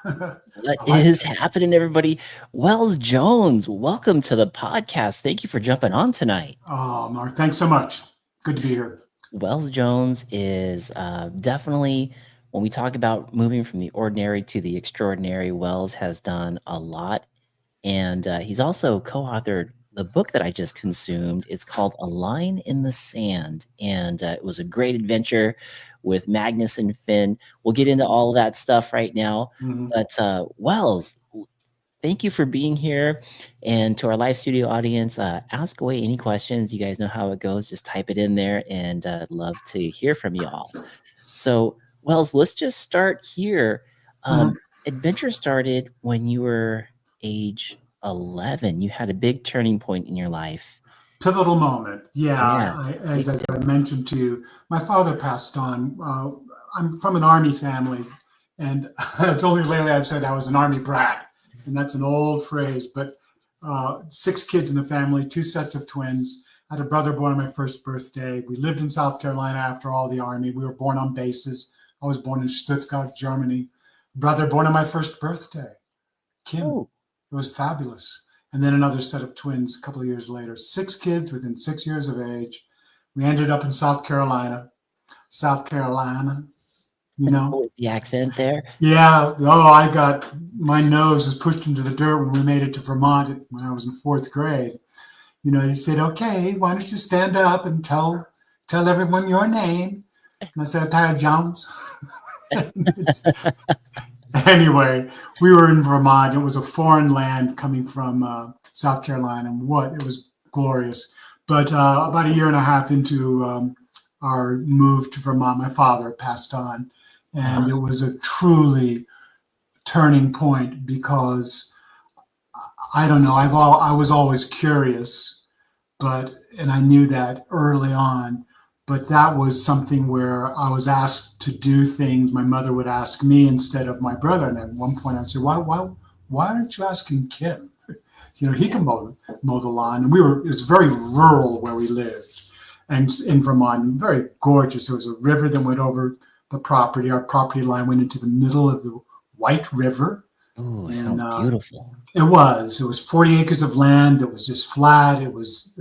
I What like is that. happening, everybody? Wells Jones, welcome to the podcast. Thank you for jumping on tonight. Oh, Mark, thanks so much. Good to be here. Wells Jones is definitely, when we talk about moving from the ordinary to the extraordinary, Wells has done a lot. And he's also co authored the book that I just consumed. It's called A Line in the Sand. And it was a great adventure with Magnus and Finn. We'll get into all of that stuff right now. Mhm. But Wells, thank you for being here. And to our live studio audience, ask away any questions. You guys know how it goes. Just type it in there and love to hear from you all. So, Wells, let's just start here. Mhm. Adventure started when you were age 11. You had a big turning point in your life. Pivotal moment. Yeah, Yeah, big as I pivotal. mentioned to you, my father passed on. I'm from an Army family, and it's only lately I've said I was an Army brat, and that's an old phrase. But six kids in the family, two sets of twins. I had a brother born on my first birthday. We lived in South Carolina after all the Army. We were born on bases. I was born in Stuttgart, Germany. Brother born on my first birthday, Kim. Oh, It was fabulous. And then another set of twins a couple of years later. Six kids within 6 years of age. We ended up in South Carolina. South Carolina, you know. with the accent there. Yeah. Oh, I got my nose was pushed into the dirt when we made it to Vermont when I was in fourth grade. You know, he said, "Okay, why don't you stand up and tell everyone your name?" And I said, "Tyler Jones." Anyway, we were in Vermont. It was a foreign land coming from South Carolina, and what it was glorious. But about a year and a half into our move to Vermont, my father passed on, and Uh, it was a truly turning point because I don't know. I was always curious, but and I knew that early on. But that was something where I was asked to do things. My mother would ask me instead of my brother, and at one point I'd say, why aren't you asking Kim? You know, he yeah. can mow the lawn." And it was very rural where we lived, and in Vermont, very gorgeous. There was a river that went over the property. Our property line went into the middle of the White River, Ooh, and sounds beautiful. it was 40 acres of land that was just flat. It was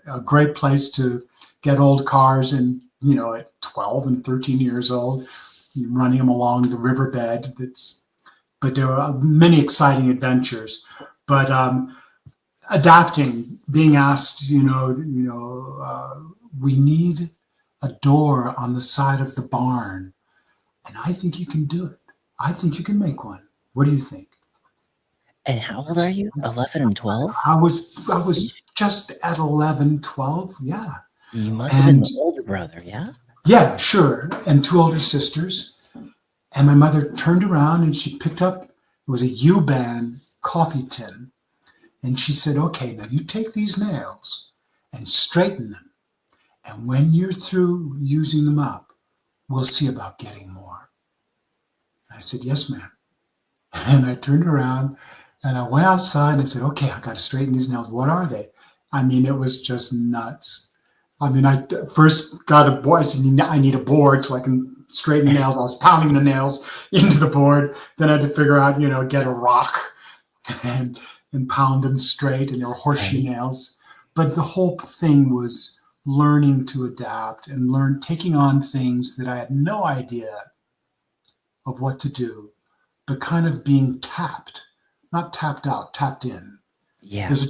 a great place to get old cars and, you know, at 12 and 13 years old, running them along the riverbed. But there were many exciting adventures. But adapting, being asked, we need a door on the side of the barn, and I think you can do it. I think you can make one. What do you think? And how old are you? 11 and 12? I was just at 11, 12. Yeah. You must have been And the older brother, yeah? yeah, sure. And two older sisters. And my mother turned around and she picked up, it was a U-Ban coffee tin. And she said, "Okay, now you take these nails and straighten them. And when you're through using them up, we'll see about getting more." And I said, "Yes, ma'am." And I turned around and I went outside and I said, "Okay, I got to straighten these nails. What are they?" I mean, it was just nuts. I mean, I first got a board. I said, "I need a board so I can straighten the nails." I was pounding the nails into the board. Then I had to figure out, get a rock and pound them straight. And they were horseshoe Right. nails. But the whole thing was learning to adapt and taking on things that I had no idea of what to do, but kind of being tapped, not tapped out, tapped in. Yeah. There's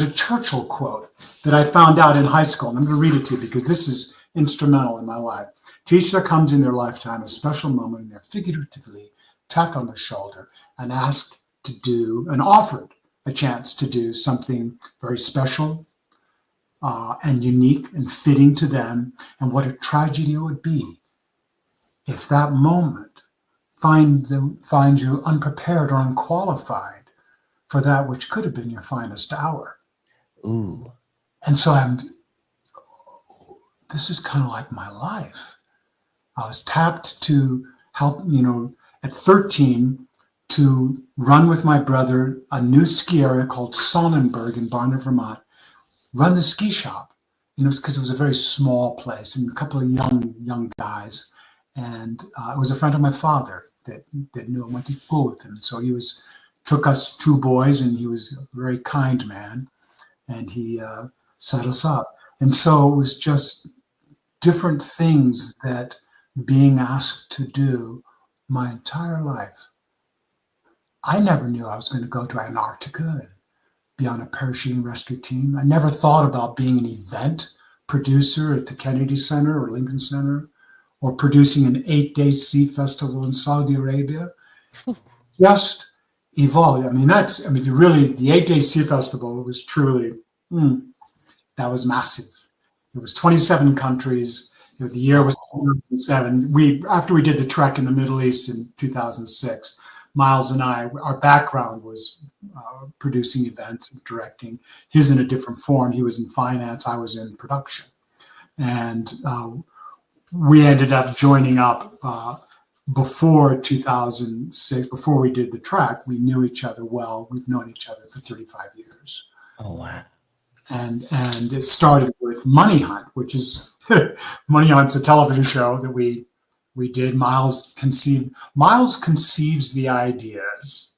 a Churchill quote that I found out in high school, and I'm going to read it to you because this is instrumental in my life. "To each there comes in their lifetime a special moment, and they're figuratively tapped on the shoulder and asked to do and offered a chance to do something very special and unique and fitting to them. And what a tragedy it would be if that moment finds you unprepared or unqualified for that which could have been your finest hour." Ooh. And so this is kind of like my life. I was tapped to help, at 13 to run with my brother a new ski area called Sonnenberg in Barnet, Vermont, run the ski shop. Because it was a very small place and a couple of young guys. And it was a friend of my father. that knew him, went to school with him. So he took us two boys, and he was a very kind man, and he set us up. And so it was just different things that being asked to do my entire life. I never knew I was going to go to Antarctica and be on a parachuting rescue team. I never thought about being an event producer at the Kennedy Center or Lincoln Center, or producing an 8-day sea festival in Saudi Arabia. Just evolved. I mean, really, the 8-day sea festival was truly, that was massive. It was 27 countries. The year was 2007. After we did the trek in the Middle East in 2006, Miles and I, our background was producing events and directing. He's in a different form. He was in finance. I was in production. And we ended up joining up before 2006, before we did the trek. We knew each other well. We've known each other for 35 years. Oh, wow. And it started with Money Hunt, which is Money Hunt's a television show that we did. Miles conceives the ideas,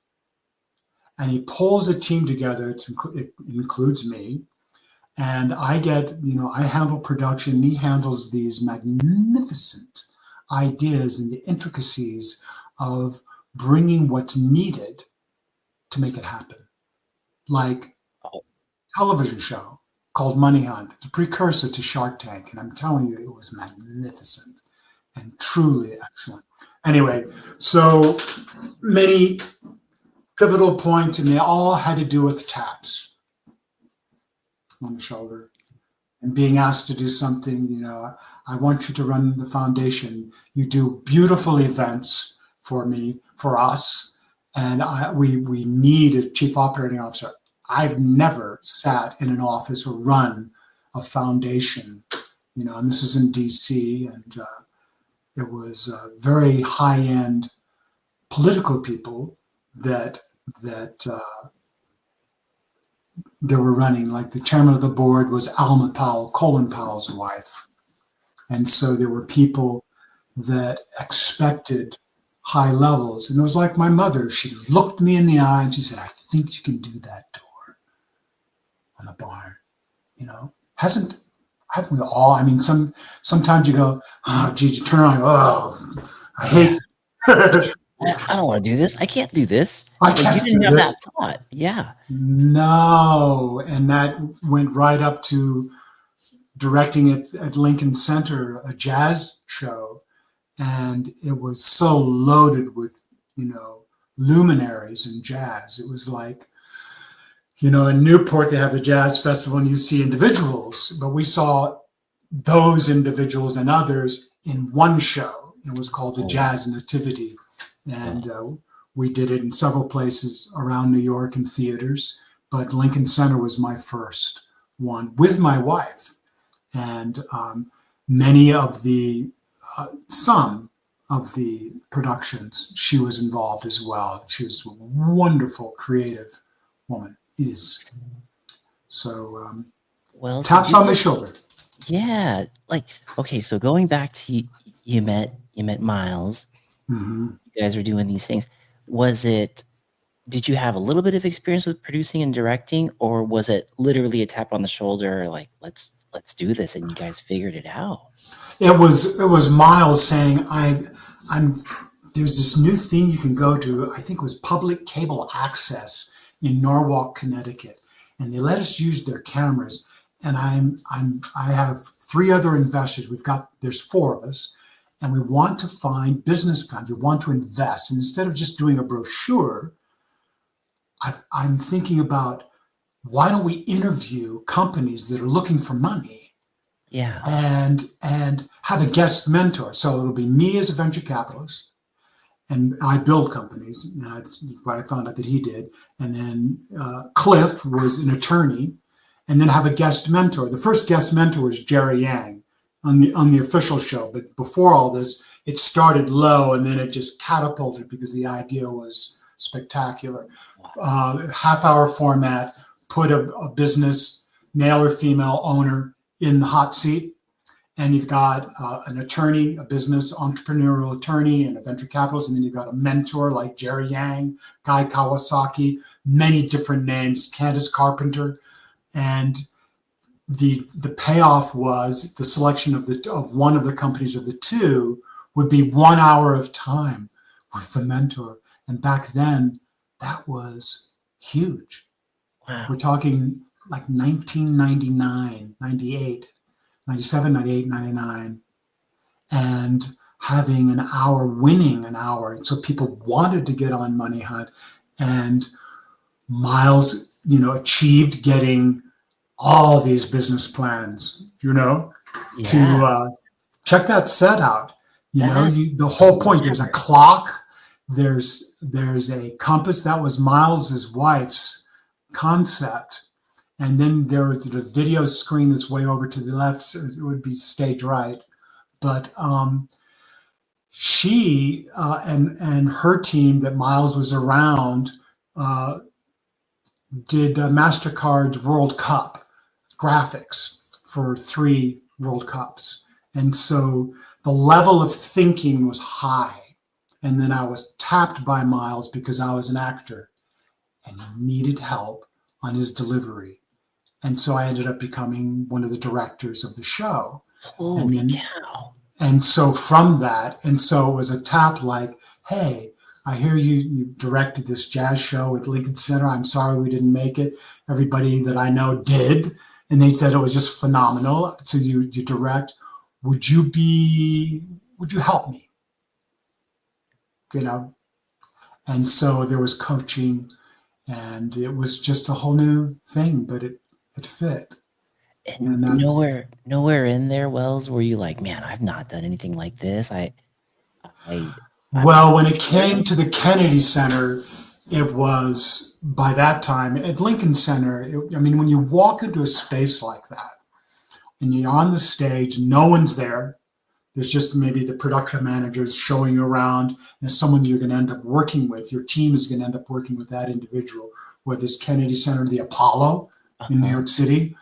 and he pulls a team together. It includes me, and I handle production, and he handles these magnificent ideas and the intricacies of bringing what's needed to make it happen. Like a television show called Money Hunt. It's a precursor to Shark Tank, and I'm telling you, it was magnificent and truly excellent. Anyway, so many pivotal points, and they all had to do with taps on the shoulder and being asked to do something. I want you to run the foundation. You do beautiful events for me, for us, and we need a chief operating officer. I've never sat in an office or run a foundation, and this was in DC, and it was very high-end political people that were running. Like the chairman of the board was Alma Powell, Colin Powell's wife. And so there were people that expected high levels. And it was like my mother. She looked me in the eye and she said, I think you can do that door on the barn. Haven't we all? I mean, sometimes you go, oh, geez, you turn around, I hate I don't want to do this. I can't do this. I can't you didn't do have this. that thought. Yeah. No. And that went right up to directing at Lincoln Center, a jazz show. And it was so loaded with, luminaries in jazz. It was like, in Newport, they have the jazz festival and you see individuals, but we saw those individuals and others in one show. It was called the Jazz Nativity. And we did it in several places around New York in theaters, but Lincoln Center was my first one with my wife. And some of the productions, she was involved as well. She was a wonderful, creative woman. So taps on the shoulder. Yeah. Okay, so going back to you met Miles. Mm-hmm. You guys are doing these things. Did you have a little bit of experience with producing and directing, or was it literally a tap on the shoulder, like let's do this, and you guys figured it out? It was Miles saying, there's this new thing you can go to. I think it was Public Cable Access in Norwalk, Connecticut, and they let us use their cameras. And I have 3 other investors. There's 4 of us, and we want to find business plans. We want to invest, and instead of just doing a brochure, I'm thinking about, why don't we interview companies that are looking for money? Yeah, and have a guest mentor. So it'll be me as a venture capitalist. And I build companies, and that's what I found out that he did. And then Cliff was an attorney, and then have a guest mentor. The first guest mentor was Jerry Yang on the official show. But before all this, it started low, and then it just catapulted because the idea was spectacular. Half-hour format, put a business, male or female owner, in the hot seat, and you've got an attorney, a business entrepreneurial attorney, and a venture capitalist, and then you've got a mentor like Jerry Yang, Guy Kawasaki, many different names, Candace Carpenter, and the payoff was the selection of one of the companies of the two would be 1 hour of time with the mentor, and back then that was huge. Wow. We're talking like 1999, 98, 97, 98, 99, and having an hour, winning an hour. And so people wanted to get on Money Hunt, and Miles, achieved getting all these business plans, to check that set out. The whole point, there's a clock, there's a compass. That was Miles's wife's concept. And then there was the video screen that's way over to the left. So it would be stage right. But she and her team that Miles was around did MasterCard's World Cup graphics for 3 World Cups. And so the level of thinking was high. And then I was tapped by Miles because I was an actor and he needed help on his delivery. And so I ended up becoming one of the directors of the show. Holy cow. And so from that, and so it was a tap like, hey, I hear you directed this jazz show at Lincoln Center. I'm sorry we didn't make it. Everybody that I know did. And they said it was just phenomenal. So you direct. Would you help me? And so there was coaching, and it was just a whole new thing, but it fit. And nowhere in there, Wells, were you like, man, I've not done anything like this. Well, when it came to the Kennedy Center, it was, by that time, at Lincoln Center, when you walk into a space like that, and you're on the stage, no one's there. There's just maybe the production managers showing you around, and someone you're going to end up working with. Your team is going to end up working with that individual, whether it's Kennedy Center, the Apollo in New York City,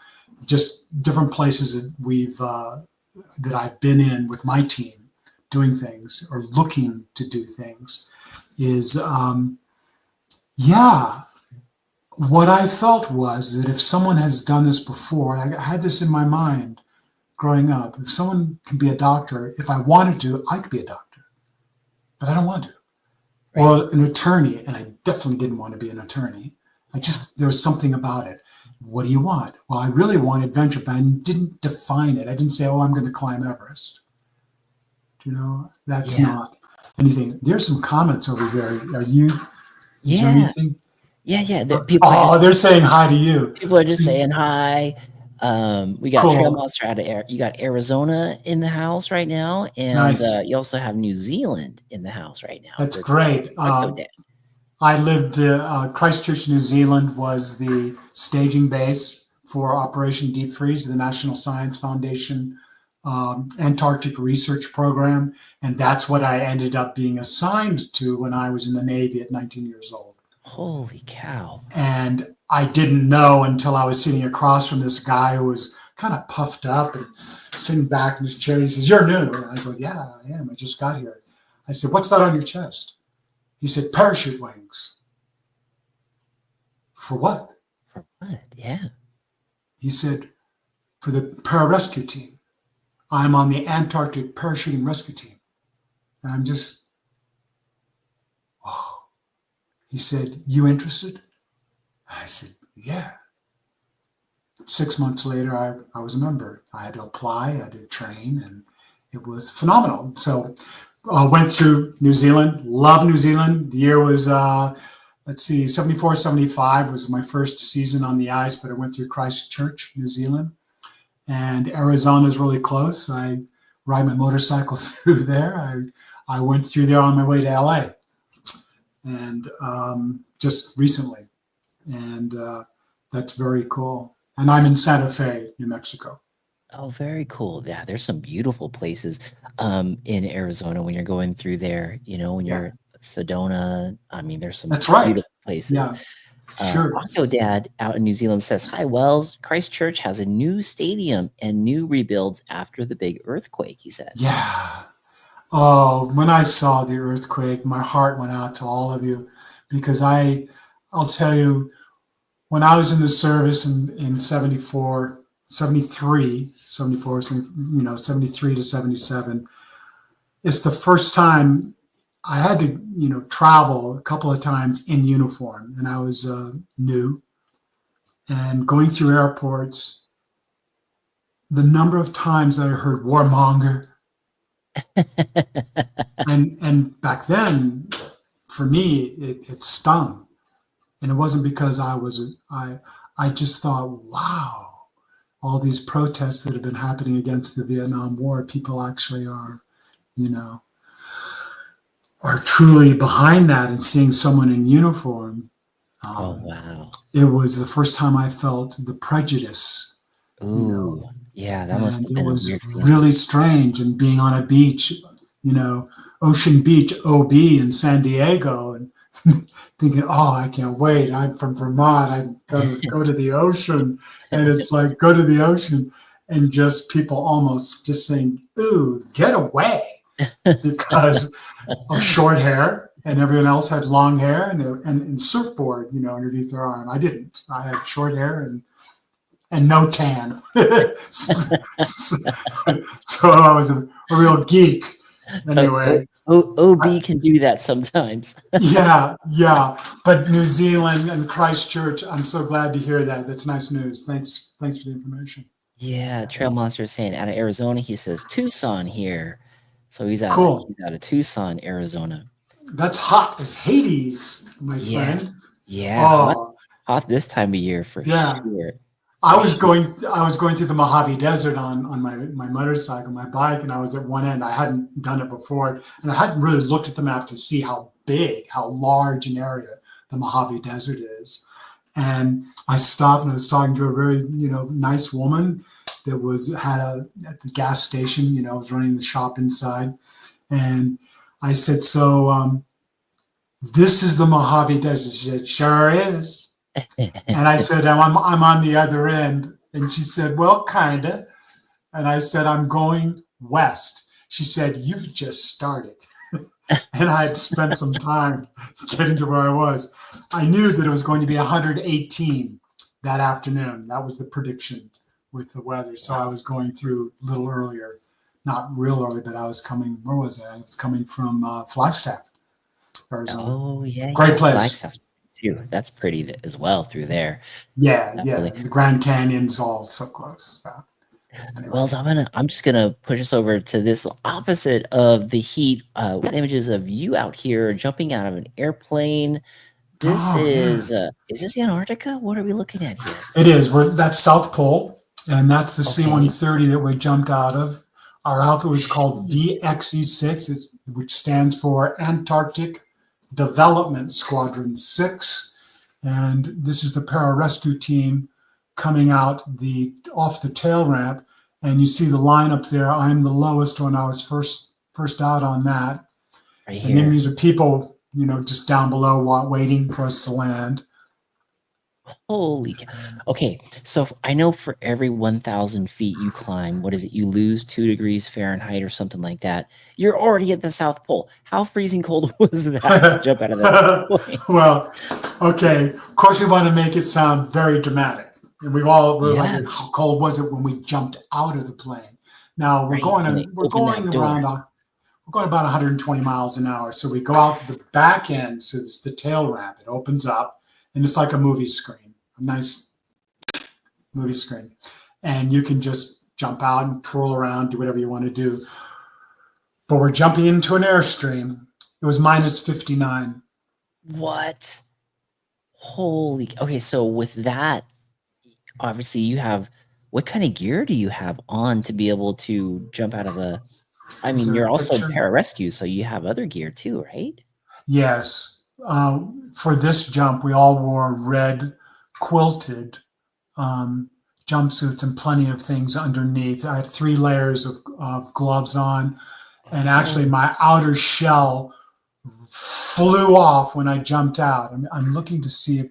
just different places that I've been in with my team doing things or looking to do things is, what I felt was that if someone has done this before, I had this in my mind growing up, if someone can be a doctor, if I wanted to, I could be a doctor, but I don't want to. Right. Or an attorney, and I definitely didn't want to be an attorney. There was something about it. What do you want? Well, I really want adventure, but I didn't define it. I didn't say, I'm going to climb Everest. That's not anything. There's some comments over here. Are you? Is there anything? Yeah. They're saying hi to you. People are just saying hi. We got Trail Monster you got Arizona in the house right now, and nice. You also have New Zealand in the house right now. That's great. I lived Christchurch, New Zealand was the staging base for Operation Deep Freeze, the National Science Foundation Antarctic Research Program, and that's what I ended up being assigned to when I was in the Navy at 19 years old. Holy cow. And I didn't know until I was sitting across from this guy who was kind of puffed up and sitting back in his chair. He says, "You're new." And I go, "Yeah, I am. I just got here." I said, "What's that on your chest?" He said, "Parachute wings." "For what?" For what? Yeah. He said, "For the pararescue team. I'm on the Antarctic parachuting rescue team." And I'm just, oh. He said, "You interested?" I said, "Yeah." 6 months later, I was a member. I had to apply, I had to train, and it was phenomenal. So I went through New Zealand, love New Zealand. The year was, 74, 75 was my first season on the ice, but I went through Christchurch, New Zealand. And Arizona is really close. I ride my motorcycle through there. I went through there on my way to LA, and just recently. And that's very cool. And I'm in Santa Fe, New Mexico. Oh, very cool. Yeah, there's some beautiful places in Arizona when you're going through there, when you're Sedona. There's some beautiful places. Yeah. Sure. Octodad out in New Zealand says, "Hi, Wells. Christchurch has a new stadium and new rebuilds after the big earthquake," he says. Yeah. Oh, when I saw the earthquake, my heart went out to all of you because I'll tell you, when I was in the service in 74, 73, 74, 73 to 77, it's the first time I had to, travel a couple of times in uniform, and I was new. And going through airports, the number of times that I heard warmonger, and back then, for me, it stung, and it wasn't because I just thought, wow, all these protests that have been happening against the Vietnam War, people actually are, you know, are truly behind that, and seeing someone in uniform. Oh, wow. It was the first time I felt the prejudice, Ooh, yeah, that must and have it been a was weird feeling. really strange. And being on a beach, Ocean Beach, OB in San Diego, and thinking, oh, I can't wait. I'm from Vermont. I go to the ocean, and it's like go to the ocean, and just people almost just saying, "Ooh, get away," because of short hair, and everyone else had long hair and surfboard, underneath their arm. I didn't. I had short hair and no tan. So I was a real geek. Anyway, OB can do that sometimes. yeah. But New Zealand and Christchurch, I'm so glad to hear that. That's nice news. Thanks for the information. Yeah, Trail Monster is saying out of Arizona, he says Tucson here. So he's out Cool. of Tucson, Arizona. That's hot as Hades, my friend. Yeah, hot this time of year for sure. I was going through the Mojave Desert on my motorcycle, my bike, and I was at one end. I hadn't done it before, and I hadn't really looked at the map to see how large an area the Mojave Desert is. And I stopped, and I was talking to a very nice woman that at the gas station, was running the shop inside, and I said, "So this is the Mojave Desert?" She said, "Sure is." And I said, I'm on the other end. And she said, "Well, kind of." And I said, "I'm going west." She said, "You've just started." And I had spent some time getting to where I was. I knew that it was going to be 118 that afternoon. That was the prediction with the weather. So I was going through a little earlier, not real early, but I was coming, where was I? I was coming from Flagstaff, Arizona. Oh, yeah. Great place. Flagstaff too. That's pretty as well through there. Yeah. The Grand Canyon's all so close. Anyway. Wells, I'm just gonna push us over to this opposite of the heat. We got images of you out here jumping out of an airplane. This is this Antarctica? What are we looking at here? It is. That's South Pole, and that's the C-130 that we jumped out of. Our outfit was called VXE6, which stands for Antarctic Development Squadron 6, and this is the pararescue team coming out off the tail ramp, and you see the line up there. I'm the lowest when I was first out on that, right and then these are people, just down below waiting for us to land. Holy cow. Okay, so I know for every 1,000 feet you climb, what is it? You lose 2 degrees Fahrenheit or something like that. You're already at the South Pole. How freezing cold was that to jump out of that plane? Well, okay. Of course, we want to make it sound very dramatic. And we're like, how cold was it when we jumped out of the plane? Now we're going about 120 miles an hour. So we go out the back end. So it's the tail ramp. It opens up, and it's like a movie screen, a nice movie screen. And you can just jump out and twirl around, do whatever you want to do. But we're jumping into an airstream. It was minus 59. What? Holy. Okay, so with that, obviously you have, what kind of gear do you have on to be able to jump out of a, I mean, you're also pararescue, so you have other gear too, right? Yes. For this jump, we all wore red quilted jumpsuits and plenty of things underneath. I had 3 layers of gloves on, and actually my outer shell flew off when I jumped out. I'm looking to see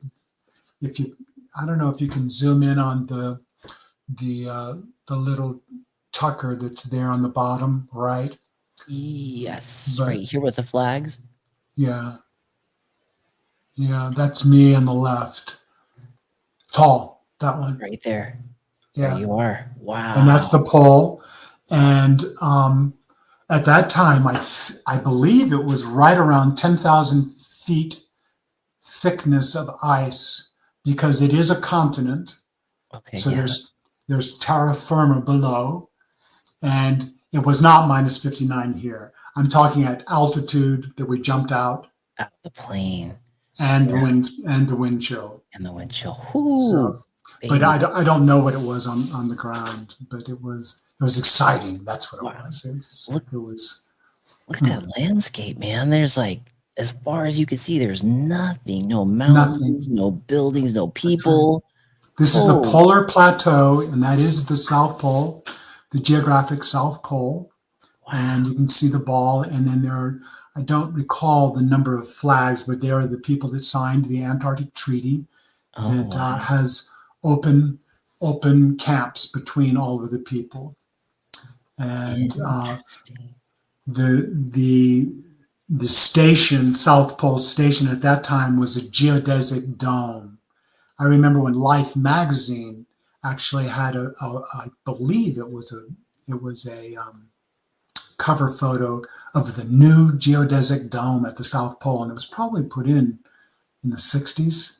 if you, I don't know if you can zoom in on the little Tucker that's there on the bottom right, Yes, but right here with the flags. yeah, yeah, that's me on the left. Tall, that one. Right there. There Yeah, you are. and that's the Wow. pole. And at that time, I believe it was right around 10,000 feet thickness of ice because it is a continent. Okay, So yeah. there's terra firma below, and it was not minus 59 here. I'm talking at altitude that we jumped out, Out of the plane. and Yeah. the wind chill. And the wind chill. Whoo, So, but baby. I don't know what it was on the ground, but it was exciting. That's what it Wow. was. Look, It was look at that landscape, man. There's like, as far as you can see, there's nothing. No mountains, nothing. no buildings, no That's right. people. This is the Oh, polar plateau, and that is the South Pole, the geographic South Pole. wow. And you can see the ball. And then there are, I don't recall the number of flags, but there are the people that signed the Antarctic Treaty Oh, that wow. has open camps between all of the people. And Interesting. the station, South Pole Station, at that time was a geodesic dome. I remember when Life magazine actually had I believe it was a cover photo of the new geodesic dome at the South Pole, and it was probably put in the 60s.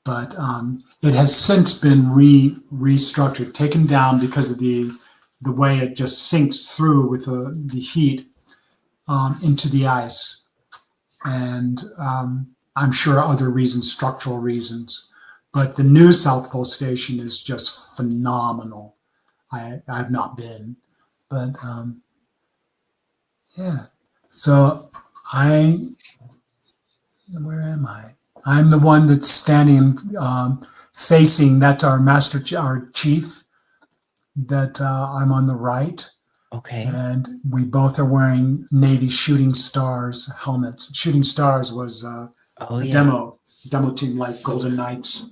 But it has since been restructured, taken down because of the way it just sinks through with the heat into the ice, and I'm sure other reasons, structural reasons. But the new South Pole Station is just phenomenal. I've not been, but yeah. So where am I? I'm the one that's standing facing. That's our our chief. That I'm on the right. Okay. And we both are wearing Navy Shooting Stars helmets. Shooting Stars was Oh, a yeah. demo team like Golden Knights.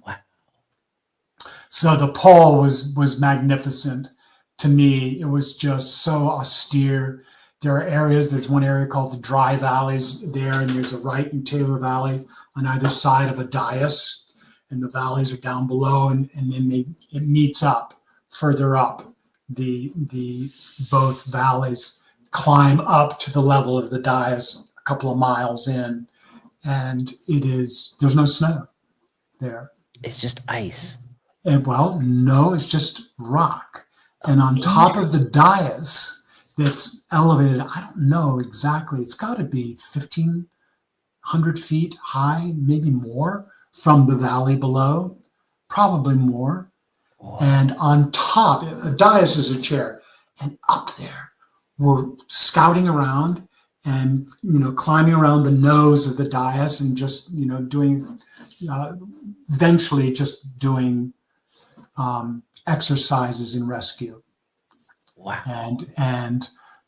Wow. So the pole was magnificent to me. It was just so austere. There are areas. There's one area called the Dry Valleys there, and there's a Wright and Taylor Valley on either side of a dais, and the valleys are down below, and then it meets up further up. The both valleys climb up to the level of the dais a couple of miles in, and there's no snow there. It's just ice. And well, no, it's just rock. And on top of the dais that's elevated, I don't know exactly, it's got to be 1,500 feet high, maybe more, from the valley below, probably more. Whoa. And on top, a dais is a chair, and up there, we're scouting around and climbing around the nose of the dais and just doing, eventually just doing exercises in rescue. Wow.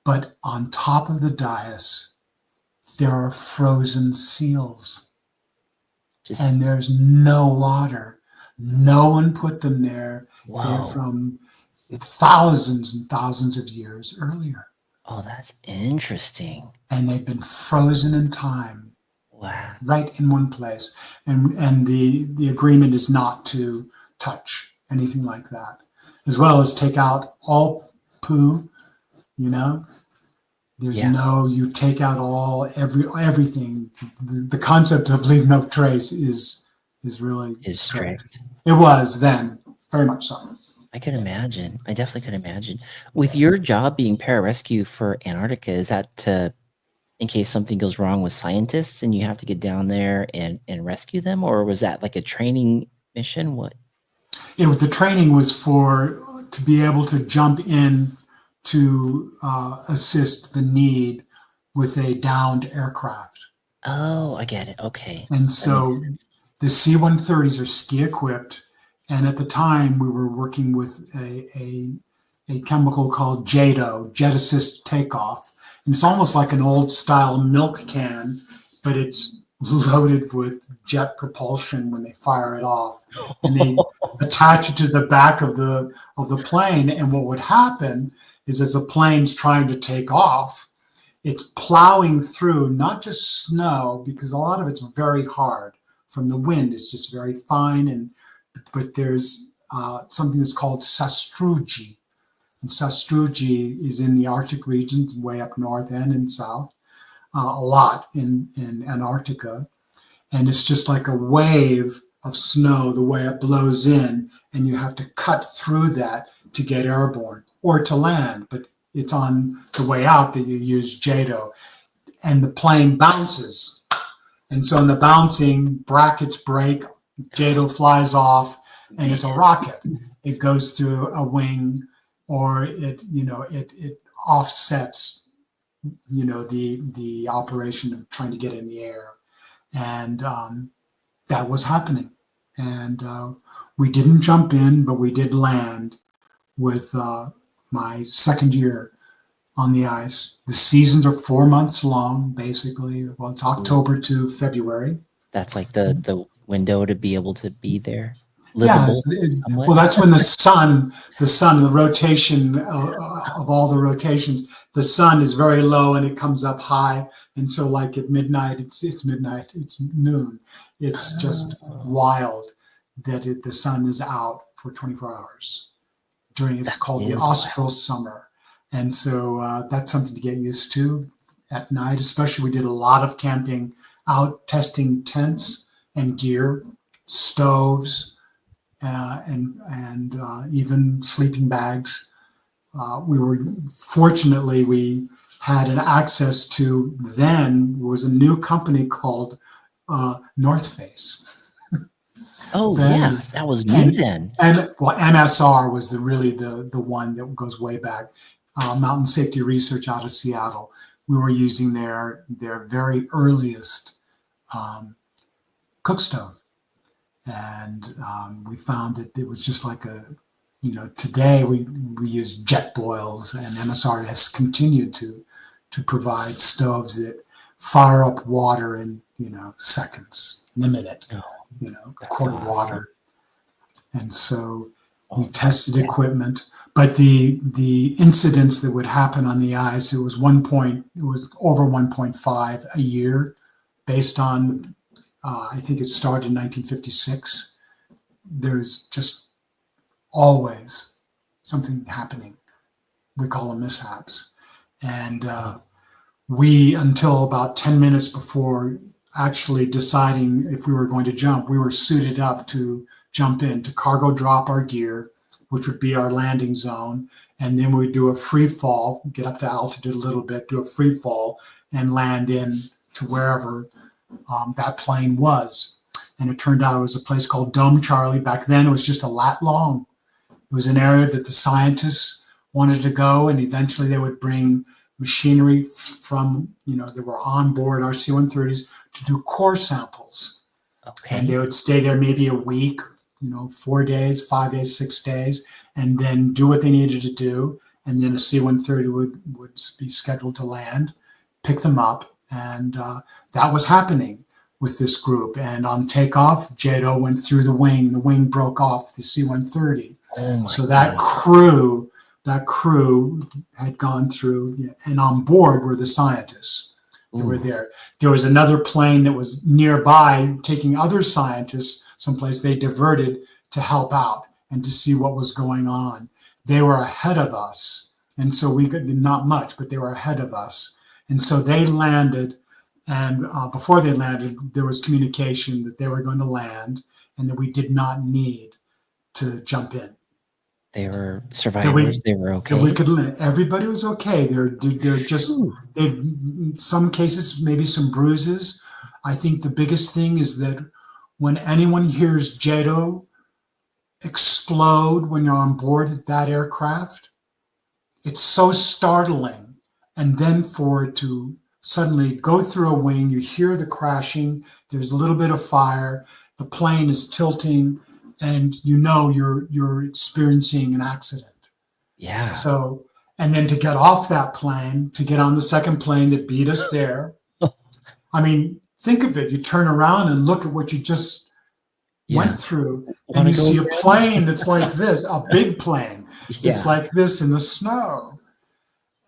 But on top of the dais, there are frozen seals, and there's no water. No one put them there. Whoa. They're from thousands and thousands of years earlier. Oh, that's interesting. And they've been frozen in time. Wow. Right in one place. And the agreement is not to touch anything like that, as well as take out all poo, There's you take out everything. The concept of leave no trace is really strict. It was then, very much so. I could imagine. I definitely could imagine. With your job being pararescue for Antarctica, is that in case something goes wrong with scientists and you have to get down there and rescue them, or was that like a training mission? What? The training was to be able to jump in to assist the need with a downed aircraft. Oh, I get it. Okay. And so the C-130s are ski equipped, and at the time we were working with a chemical called JATO, Jet Assist Takeoff. And it's almost like an old style milk can, but it's loaded with jet propulsion when they fire it off, and they attach it to the back of the plane. And what would happen is, as the plane's trying to take off, it's plowing through not just snow, because a lot of it's very hard from the wind. It's just very fine, but there's something that's called sastrugi, and sastrugi is in the Arctic regions, way up north and in south, a lot in Antarctica, and it's just like a wave of snow the way it blows in, and you have to cut through that to get airborne or to land. But it's on the way out that you use JATO, and the plane bounces. And so in the bouncing, brackets break, JATO flies off, and it's a rocket. It goes through a wing, or it offsets, the operation of trying to get in the air. And that was happening. And we didn't jump in, but we did land with my second year on the ice. The seasons are 4 months long, basically. Well, it's October to February. That's like the window to be able to be there. Yeah, Livable. well, that's when the sun, the rotation of all the rotations, the sun is very low and it comes up high. And so, like at midnight, it's midnight, it's noon. It's just wild that the sun is out for 24 hours during, it's called the austral summer. And so that's something to get used to at night. Especially, we did a lot of camping out, testing tents and gear, stoves, and even sleeping bags. Fortunately, we had an access to, then was a new company called North Face. Oh, yeah, that was new then. And well, MSR was really the one that goes way back. Mountain Safety Research out of Seattle. We were using their very earliest cook stove. And we found that it was just like today we use jet boils, and MSR has continued to provide stoves that fire up water in, seconds, in a minute, a quart of water. And so we tested equipment, but the incidents that would happen on the ice, it was over 1.5 a year, based on, I think it started in 1956. There's just always something happening. We call them mishaps. And we, until about 10 minutes before actually deciding if we were going to jump, we were suited up to jump in, to cargo drop our gear, which would be our landing zone. And then we'd do a free fall, get up to altitude a little bit, do a free fall, and land in to wherever that plane was. And it turned out it was a place called Dome Charlie. Back then, it was just a lat long. It was an area that the scientists wanted to go, and eventually they would bring machinery from, that were on board our C-130s to do core samples. Okay. And they would stay there maybe a week, 4 days, 5 days, 6 days, and then do what they needed to do. And then a C-130 would be scheduled to land, pick them up. And that was happening with this group. And on takeoff, JATO went through the wing broke off the C-130. Oh so that crew had gone through, and on board were the scientists that were there. There was another plane that was nearby taking other scientists someplace. They diverted to help out and to see what was going on. They were ahead of us. And so we could, not much, but they were ahead of us. And so they landed, and before they landed, there was communication that they were going to land and that we did not need to jump in. They were survivors. They were okay. We could land. Everybody was okay. They're just, in some cases, maybe some bruises. I think the biggest thing is that when anyone hears JATO explode when you're on board that aircraft, it's so startling. And then for it to suddenly go through a wing, you hear the crashing, there's a little bit of fire, the plane is tilting, and you're experiencing an accident. Yeah. So, and then to get off that plane, to get on the second plane that beat us there. I mean, think of it. You turn around and look at what you just Yeah. went through, and Wanna you go see a again? plane that's like this, a big plane that's Yeah. like this in the snow.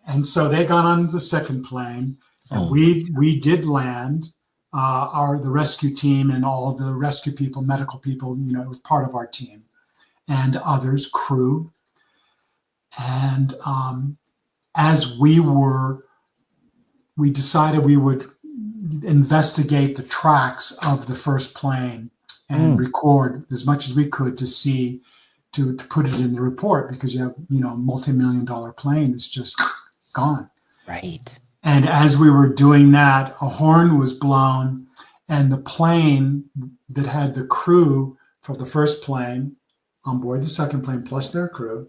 And so they got on the second plane, and Oh, we did land. The rescue team and all the rescue people, medical people, it was part of our team, and others, crew. And as we decided we would investigate the tracks of the first plane and record as much as we could to see to put it in the report, because you have a multi-million-dollar plane that's just gone. right. And as we were doing that, a horn was blown, and the plane that had the crew for the first plane on board the second plane plus their crew,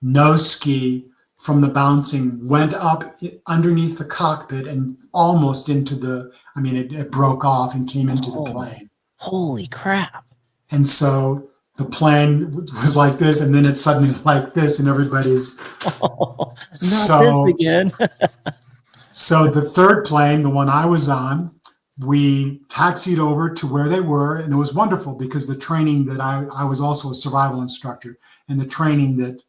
no ski from the bouncing, went up underneath the cockpit and almost into it broke off and came into the plane. Holy crap. And so the plane was like this, and then it's suddenly like this, and everybody's Not this again. So the third plane, the one I was on, we taxied over to where they were, and it was wonderful because the training that I was also a survival instructor, and the training that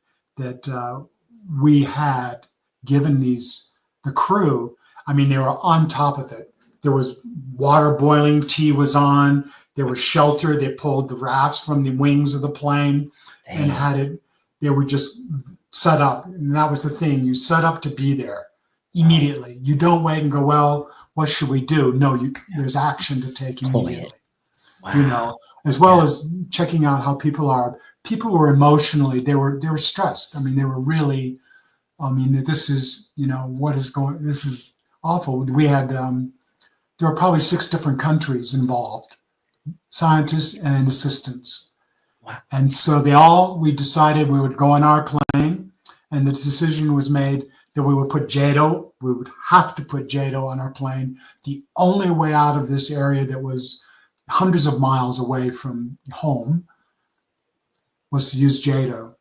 we had given the crew, they were on top of it. There was water boiling, tea was on, there was shelter. They pulled the rafts from the wings of the plane and had it. They were just set up, and that was the thing. You set up to be there immediately. You don't wait and go, well, what should we do? No, there's action to take immediately. Wow. As well as checking out how people are. People were emotionally, they were stressed. They were really, this is, this is awful. We had, there were probably 6 different countries involved, scientists and assistants. Wow. And so we decided we would go on our plane, and the decision was made that we would have to put JATO on our plane. The only way out of this area that was hundreds of miles away from home was to use JATO.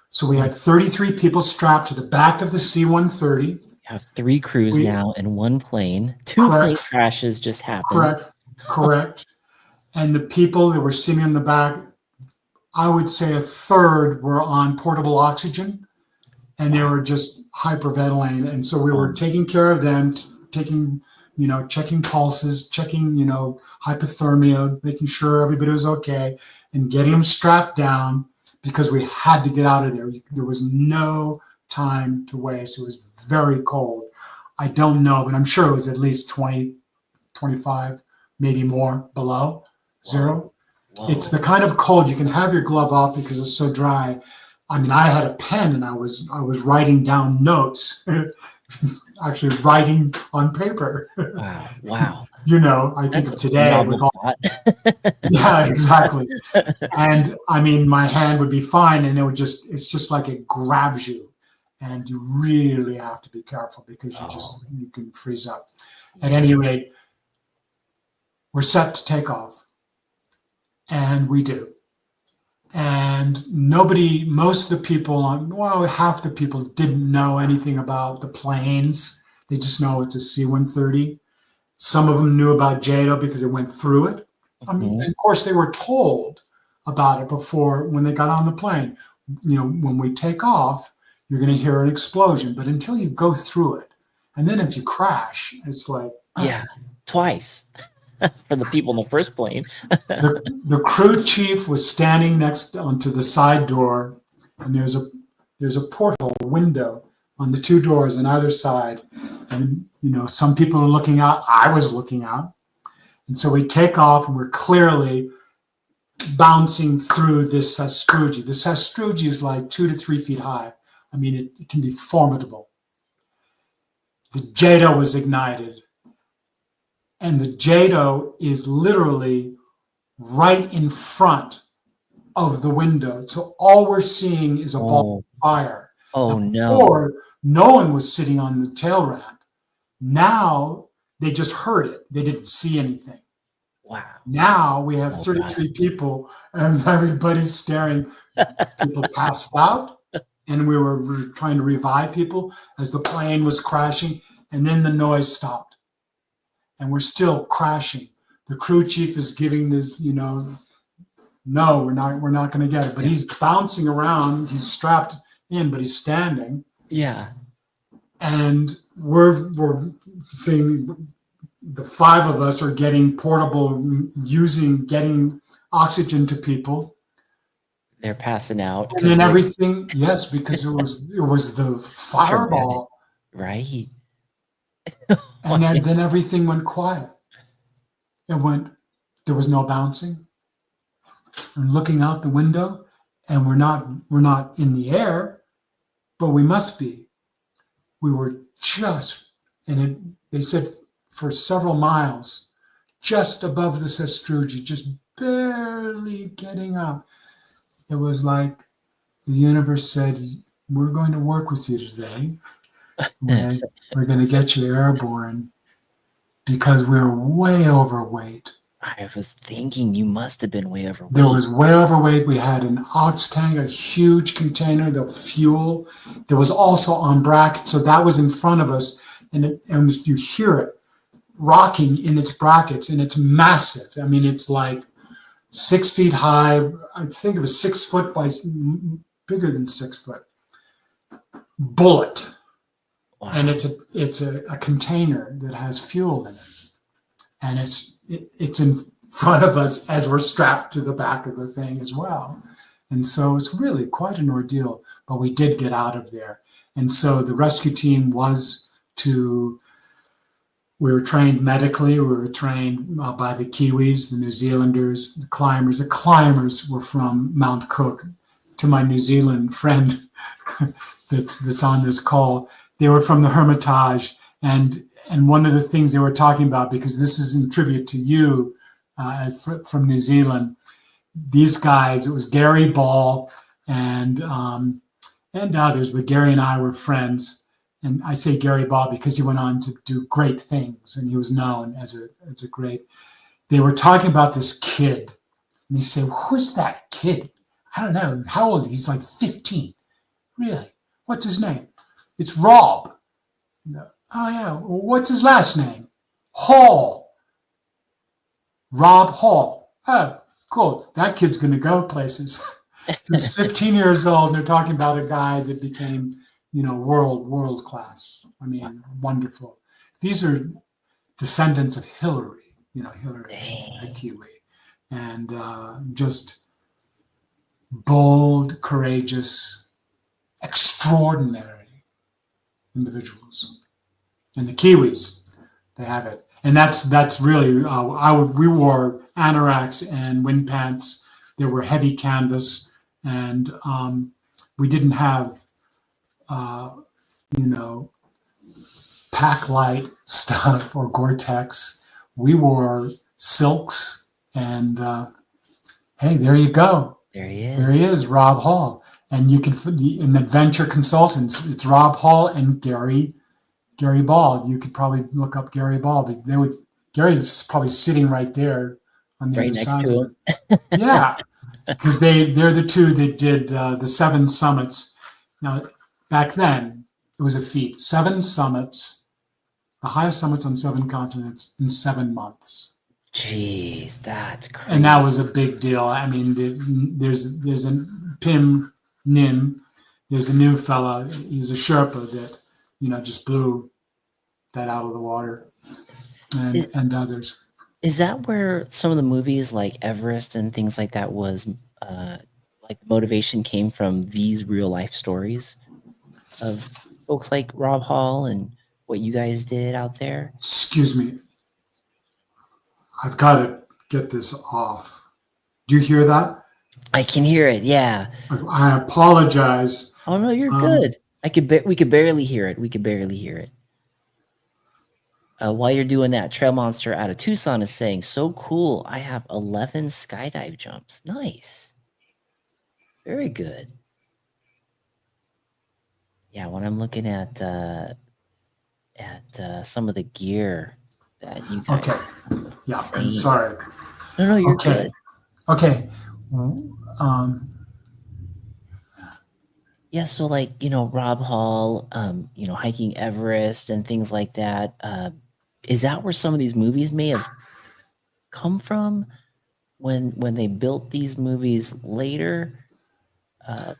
So we had 33 people strapped to the back of the C-130. You have 3 crews now in one plane. 2 plane crashes just happened. Correct. And the people that were sitting in the back, I would say a third were on portable oxygen, and they were just hyperventilating. And so we were taking care of them, checking pulses, checking, hypothermia, making sure everybody was okay, and getting them strapped down because we had to get out of there. There was no time to waste. It was very cold. I don't know, but I'm sure it was at least 20, 25, maybe more below zero. Whoa. It's the kind of cold you can have your glove off because it's so dry. I had a pen and I was writing down notes, actually writing on paper. Wow. I think of today with all. Yeah, exactly. And my hand would be fine, and it's just like it grabs you, and you really have to be careful because you can freeze up. At any rate, we're set to take off, and we do. And most of the people half the people didn't know anything about the planes. They just know it's a C-130. Some of them knew about JATO because they went through it. Of course, they were told about it before when they got on the plane. When we take off, you're going to hear an explosion. But until you go through it, and then if you crash, it's like... Yeah, twice. For the people in the first plane. The crew chief was standing next onto the side door, and there's a porthole window on the 2 doors on either side. And some people are looking out. I was looking out. And so we take off, and we're clearly bouncing through this sastrugi. The sastrugi is like 2 to 3 feet high. It can be formidable. The JATO was ignited. And the JATO is literally right in front of the window. So all we're seeing is a ball of fire. Oh, Before, no one was sitting on the tail ramp. Now they just heard it. They didn't see anything. Wow. Now we have 33 people, and everybody's staring. People passed out, and we were trying to revive people as the plane was crashing, and then the noise stopped. and we're still crashing. The crew chief is giving this, no, we're not going to get it. But he's bouncing around. He's strapped in, but he's standing. Yeah. And we're seeing the five of us are getting portable, getting oxygen to people. They're passing out. And then everything, yes, because it was the fireball. Right. And then everything went quiet. There was no bouncing. I'm looking out the window, and we're not in the air, but we must be. We were they said for several miles, just above the sastrugi, just barely getting up. It was like the universe said, we're going to work with you today. We're going to get you airborne because we were way overweight. I was thinking you must have been way overweight. There was way overweight. We had an ox tank, a huge container, the fuel. There was also on brackets, so that was in front of us, and you hear it rocking in its brackets, and it's massive. I mean, it's like 6 feet high. I think it was 6 foot by bigger than 6 foot. Bullet. Wow. And it's a container that has fuel in it, and it's in front of us as we're strapped to the back of the thing as well. And so it's really quite an ordeal, but we did get out of there. And so the rescue team we were trained medically. We were trained by the Kiwis, the New Zealanders, the climbers. The climbers were from Mount Cook. To my New Zealand friend that's on this call, they were from the Hermitage. And one of the things they were talking about, because this is in tribute to you from New Zealand, these guys, it was Gary Ball and others, but Gary and I were friends. And I say Gary Ball because he went on to do great things, and he was known as a great. They were talking about this kid, and they say, "Who's that kid?" I don't know. How old? He's like 15. Really? What's his name? It's Rob. No. Oh yeah. Well, what's his last name? Hall. Rob Hall. Oh, cool. That kid's going to go places. He was 15 years old, and they're talking about a guy that became, world class. I mean, wonderful. These are descendants of Hillary. Hillary's a Kiwi, and just bold, courageous, extraordinary individuals. And the Kiwis, they have it. And that's really, we wore anoraks and wind pants. There were heavy canvas, and we didn't have, pack light stuff or Gore-Tex. We wore silks, and hey, there you go. There he is. There he is, Rob Hall. And you can, in Adventure Consultants, it's Rob Hall and Gary Ball. You could probably look up Gary Ball. Gary's probably sitting right there on the other side of it. Yeah, because they're the two that did the 7 summits. Now, back then, it was a feat. 7 summits, the highest summits on 7 continents in 7 months. Jeez, that's crazy. And that was a big deal. I mean, there's a Pim Nim. There's a new fella. He's a Sherpa that, just blew that out of the water, and others. Is that where some of the movies like Everest and things like that was, like the motivation came from these real life stories of folks like Rob Hall and what you guys did out there? Excuse me. I've got to get this off. Do you hear that? I can hear it. Yeah. I apologize. Oh no, you're good. We could barely hear it. We could barely hear it. While you're doing that, Trail Monster out of Tucson is saying, "So cool! I have 11 skydive jumps. Nice, very good." Yeah, when I'm looking at some of the gear that you guys. Okay. Yeah, I'm sorry. No, you're good. Okay. Yeah, so like, Rob Hall, hiking Everest and things like that. is that where some of these movies may have come from when they built these movies later?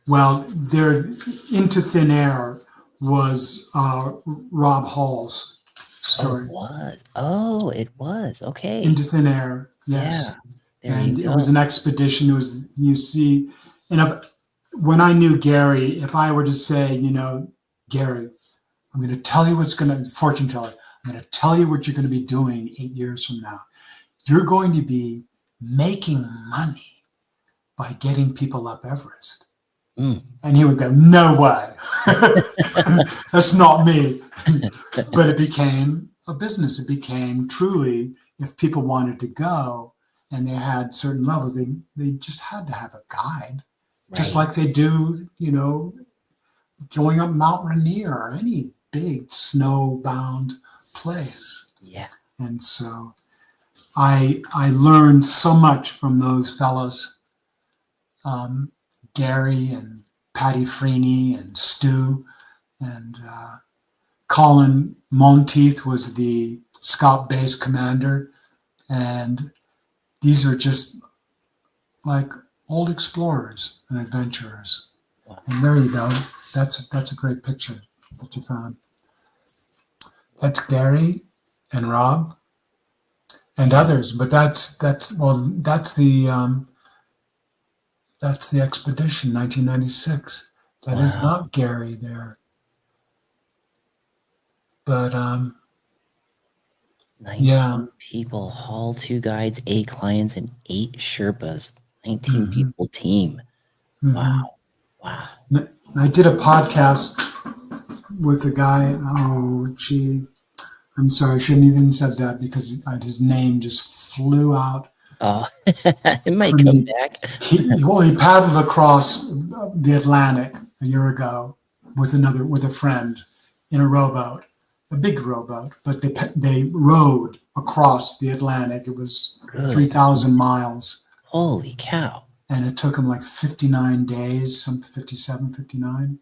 Well, there, Into Thin Air was Rob Hall's story. It was. Okay. Into Thin Air, yes. Yeah. There And you it go. was an expedition. It was, you see, and when I knew Gary, if I were to say, Gary, I'm going to tell you fortune teller, I'm going to tell you what you're going to be doing 8 years from now. You're going to be making money by getting people up Everest. Mm. And he would go, no way. That's not me. But it became a business. It became truly, if people wanted to go and they had certain levels, they just had to have a guide, just Right. like they do, going up Mount Rainier or any big snowbound place. Yeah. And so I learned so much from those fellows, Gary and Patty Freeney and Stu, and Colin Monteith was the Scout base commander. And these are just like old explorers and adventurers. Wow. And there you go. That's a great picture that you found. That's Gary and Rob and others, but that's the expedition, 1996. That is Wow. not Gary there, but 19 yeah. people, Hall, 2 guides, 8 clients, and 8 Sherpas. 19 people team. Mhm. Wow. Wow. I did a podcast with a guy. I'm sorry, I shouldn't even said that because his name just flew out. Oh, it might For come me. back. He paddled across the Atlantic a year ago with a friend in a rowboat, a big rowboat, but they rowed across the Atlantic. It was Good. 3,000 miles. Holy cow. And it took him like 59 days, 57, 59.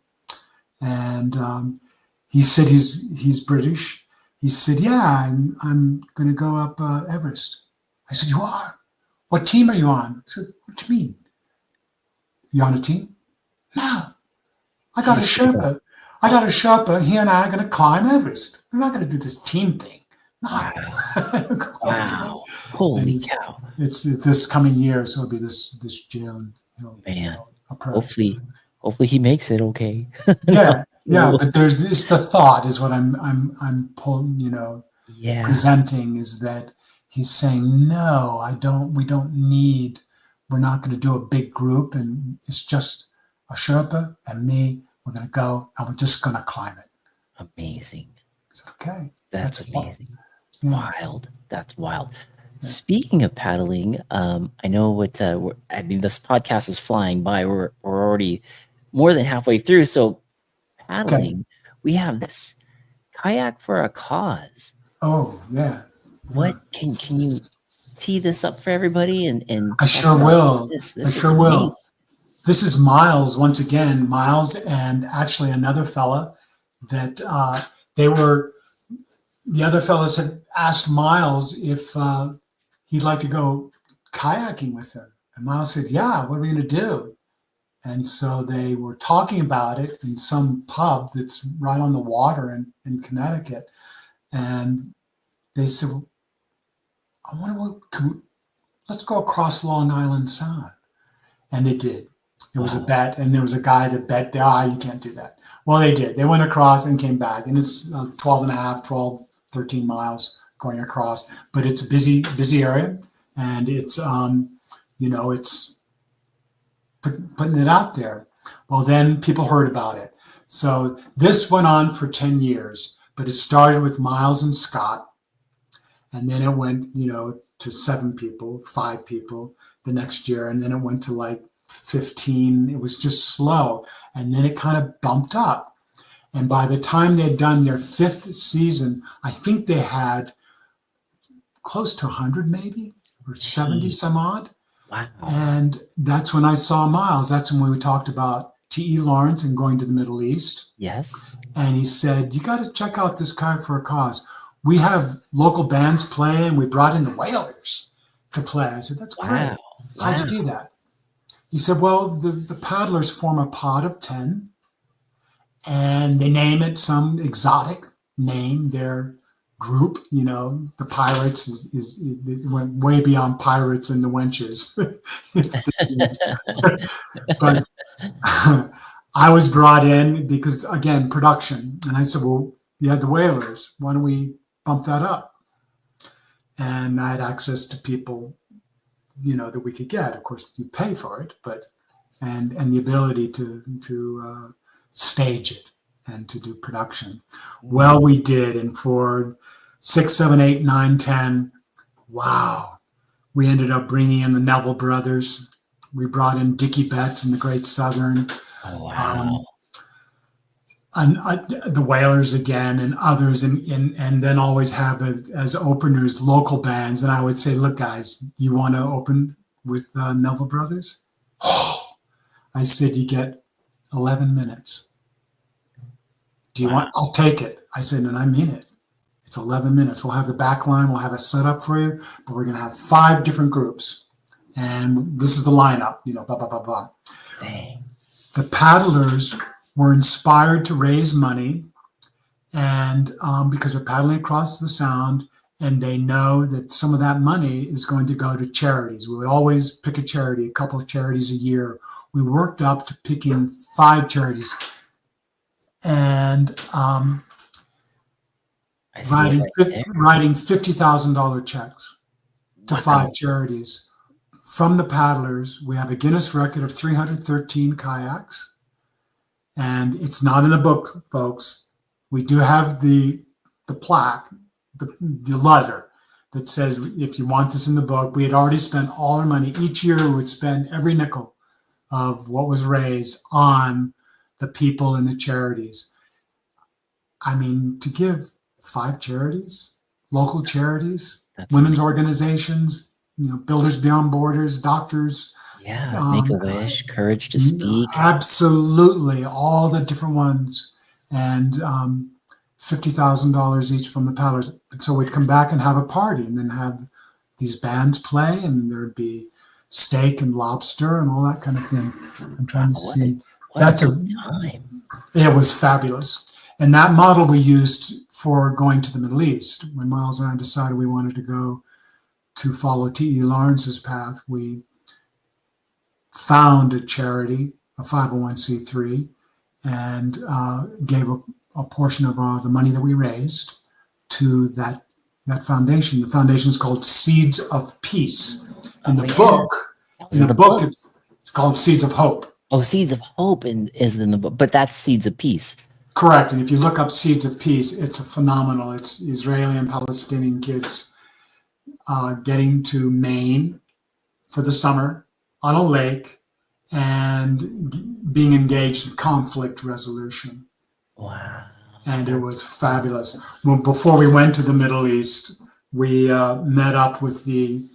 And he said he's British. He said, yeah, I'm going to go up Everest. I said, you are? What team are you on? I said, what do you mean? You on a team? No. I got a Sherpa. He and I are going to climb Everest. We're not going to do this team thing. No. Wow. Wow. Holy cow. It's this coming year, so it'll be this June. Man. Approach. Hopefully he makes it okay. Yeah. But it's the thought is what I'm pulling, presenting, is that he's saying, no, we're not going to do a big group, and it's just a Sherpa and me. We're going to go and we're just going to climb it. Amazing. It's okay. That's amazing. Yeah. Wild. That's wild. Yeah. Speaking of paddling, I know this podcast is flying by. We're already more than halfway through. So paddling, we have this Kayak for a Cause. Oh, yeah. What can you tee this up for everybody? And I sure will. This I sure will. This is Miles, once again, Miles and actually another fella that the other fellas had asked Miles if he'd like to go kayaking with them. And Miles said, yeah, what are we going to do? And so they were talking about it in some pub that's right on the water in Connecticut. And they said, let's go across Long Island Sound. And they did. It was a bet, and there was a guy that bet, you can't do that. Well, they did. They went across and came back, and it's 13 miles going across. But it's a busy area, and it's, it's putting it out there. Well, then people heard about it. So this went on for 10 years, but it started with Miles and Scott, and then it went, to 7 people, 5 people the next year, and then it went to like 15. It was just slow, and then it kind of bumped up. And by the time they'd done their 5th season, I think they had close to 100 maybe, or 70 some odd. Wow. And that's when I saw Miles. That's when we talked about T.E. Lawrence and going to the Middle East. Yes. And he said, you got to check out this Kayak for a Cause. we have local bands play, and we brought in the Wailers to play. I said, that's great. Wow. How'd you do that? He said, well, the paddlers form a pod of 10, and they name it some exotic name, their group. The Pirates it went way beyond Pirates and the Wenches. But I was brought in because, again, production. And I said, well, you had the Wailers. Why don't we bump that up? And I had access to people, that we could get. Of course, you pay for it, but and the ability to stage it and to do production. Well, we did, and for 6, 7, 8, 9, 10, wow, we ended up bringing in the Neville Brothers. We brought in Dickie Betts and the Great Southern. Oh, wow. And the Wailers again, and others, and then always have as openers local bands. And I would say, look, guys, you want to open with Neville Brothers? I said, you get 11 minutes. Do you want? I'll take it. I said, and I mean it. It's 11 minutes. We'll have the back line. We'll have a setup for you, but we're going to have 5 different groups. And this is the lineup, blah, blah, blah, blah. Dang. The paddlers were inspired to raise money, and because they're paddling across the Sound, and they know that some of that money is going to go to charities. We would always pick a charity, a couple of charities a year. We worked up to picking 5 charities, and writing $50,000 checks to 5 charities. From the paddlers, we have a Guinness record of 313 kayaks. And it's not in the book, folks. We do have the plaque, the letter that says, if you want this in the book. We had already spent all our money. Each year we would spend every nickel of what was raised on the people and the charities. I mean, to give 5 charities, local charities, women's organizations, Builders Beyond Borders, doctors. Yeah, Make-A-Wish, Courage to Speak. Absolutely, all the different ones. And $50,000 each from the paddlers. So we'd come back and have a party, and then have these bands play, and there'd be steak and lobster and all that kind of thing. I'm trying to see. That's a time. It was fabulous. And that model we used for going to the Middle East. When Miles and I decided we wanted to go to follow T.E. Lawrence's path, we found a charity, a 501c3, and gave a portion of the money that we raised to that foundation. The foundation is called Seeds of Peace. In the book, it's called Seeds of Hope. Oh, Seeds of Hope is in the book, but that's Seeds of Peace. Correct. And if you look up Seeds of Peace, it's a phenomenal. It's Israeli and Palestinian kids getting to Maine for the summer on a lake and being engaged in conflict resolution. Wow. And it was fabulous. Well, before we went to the Middle East, we met up with the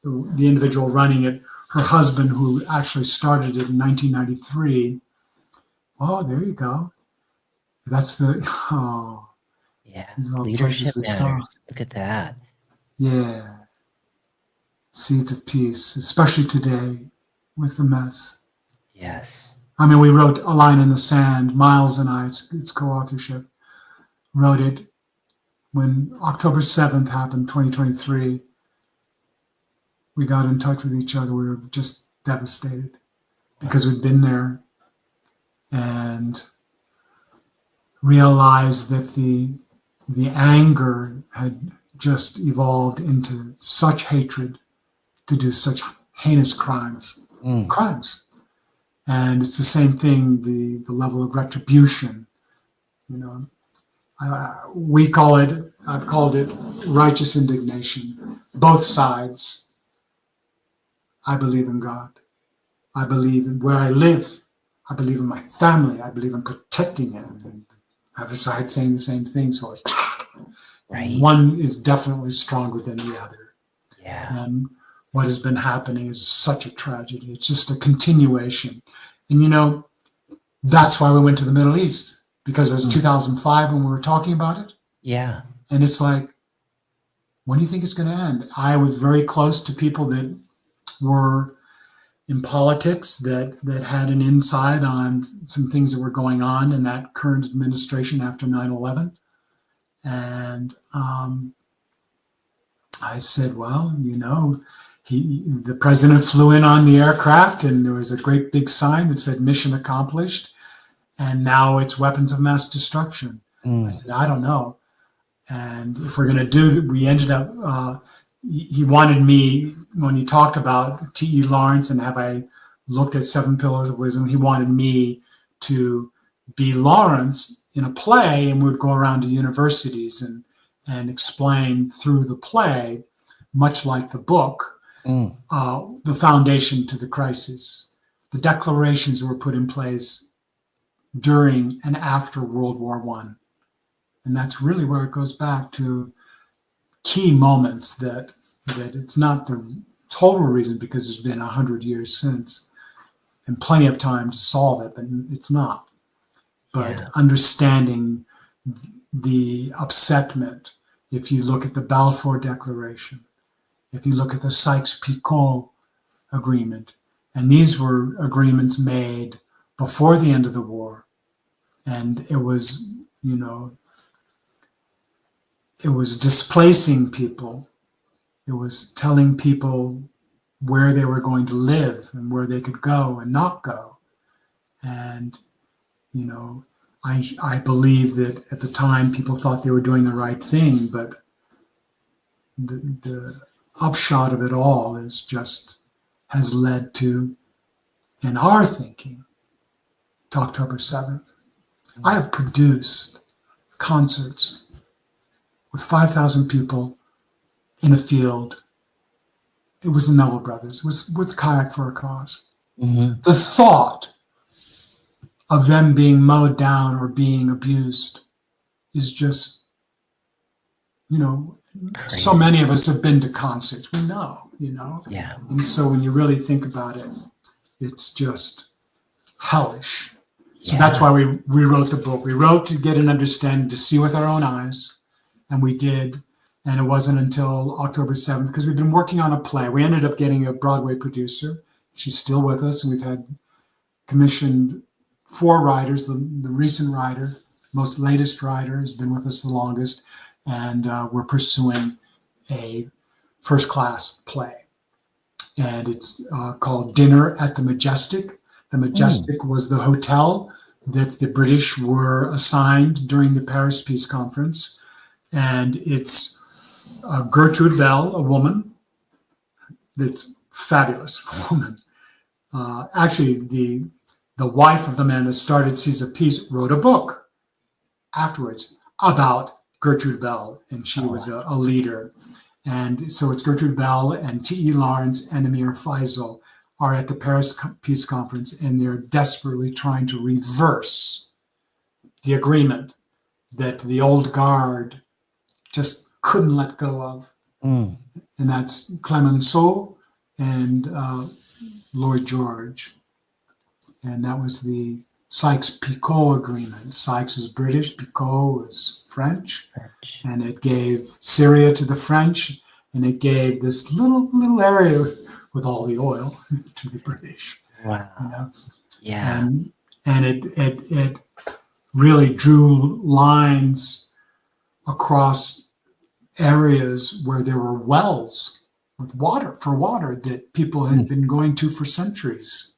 individual running it, her husband, who actually started it in 1993. Oh, there you go. That's yeah, leadership matters. Look at that. Yeah. Seeds of Peace, especially today with the mess. Yes. I mean, we wrote A Line in the Sand, Miles and I, it's co-authorship, wrote it when October 7th happened, 2023. We got in touch with each other. We were just devastated because we'd been there and realized that the anger had just evolved into such hatred to do such heinous crimes. And it's the same thing, the level of retribution. I've called it righteous indignation. Both sides. I believe in God. I believe in where I live. I believe in my family. I believe in protecting it. And the other side saying the same thing. So it's right. One is definitely stronger than the other. Yeah. And what has been happening is such a tragedy. It's just a continuation. And that's why we went to the Middle East, because it was 2005 when we were talking about it. Yeah. And it's like, when do you think it's going to end? I was very close to people that were in politics that had an insight on some things that were going on in that current administration after 9/11. And I said, well, the president flew in on the aircraft and there was a great big sign that said mission accomplished. And now it's weapons of mass destruction. I said, I don't know. And if we're going to do that, we ended up, he wanted me, when he talked about T.E. Lawrence and have I looked at Seven Pillars of Wisdom, he wanted me to be Lawrence in a play, and we'd go around to universities and explain through the play, much like the book, the foundation to the crisis, the declarations that were put in place during and after World War I. And that's really where it goes back to key moments that it's not the total reason, because there's been 100 years since and plenty of time to solve it, but it's not. But understanding the upsetment, if you look at the Balfour Declaration, if you look at the Sykes-Picot Agreement, and these were agreements made before the end of the war, and it was, it was displacing people. It was telling people where they were going to live and where they could go and not go. And, I believe that at the time people thought they were doing the right thing, but the upshot of it all has led to, in our thinking, to October 7th. I have produced concerts with 5,000 people in a field. It was the Neville Brothers. It was with Kayak for a Cause. Mm-hmm. The thought of them being mowed down or being abused is just, crazy. So many of us have been to concerts. We know, Yeah. And so when you really think about it, it's just hellish. So that's why we wrote the book. We wrote to get an understanding, to see with our own eyes, and we did. And it wasn't until October 7th, because we've been working on a play. We ended up getting a Broadway producer. She's still with us, and we've had commissioned 4 writers. The recent writer, most latest writer, has been with us the longest, and we're pursuing a first-class play. And it's called Dinner at the Majestic. The Majestic was the hotel that the British were assigned during the Paris Peace Conference. And it's Gertrude Bell, a woman that's fabulous woman. Actually, the wife of the man that started Caesar Peace wrote a book afterwards about Gertrude Bell, and she was a leader. And so it's Gertrude Bell and T.E. Lawrence and Amir Faisal are at the Paris Peace Conference, and they're desperately trying to reverse the agreement that the old guard just couldn't let go of. And that's Clemenceau and Lloyd George. And that was the Sykes-Picot Agreement. Sykes was British, Picot was French. And it gave Syria to the French, and it gave this little area with all the oil to the British. Wow. Yeah. And it really drew lines across areas where there were wells with water that people had been going to for centuries.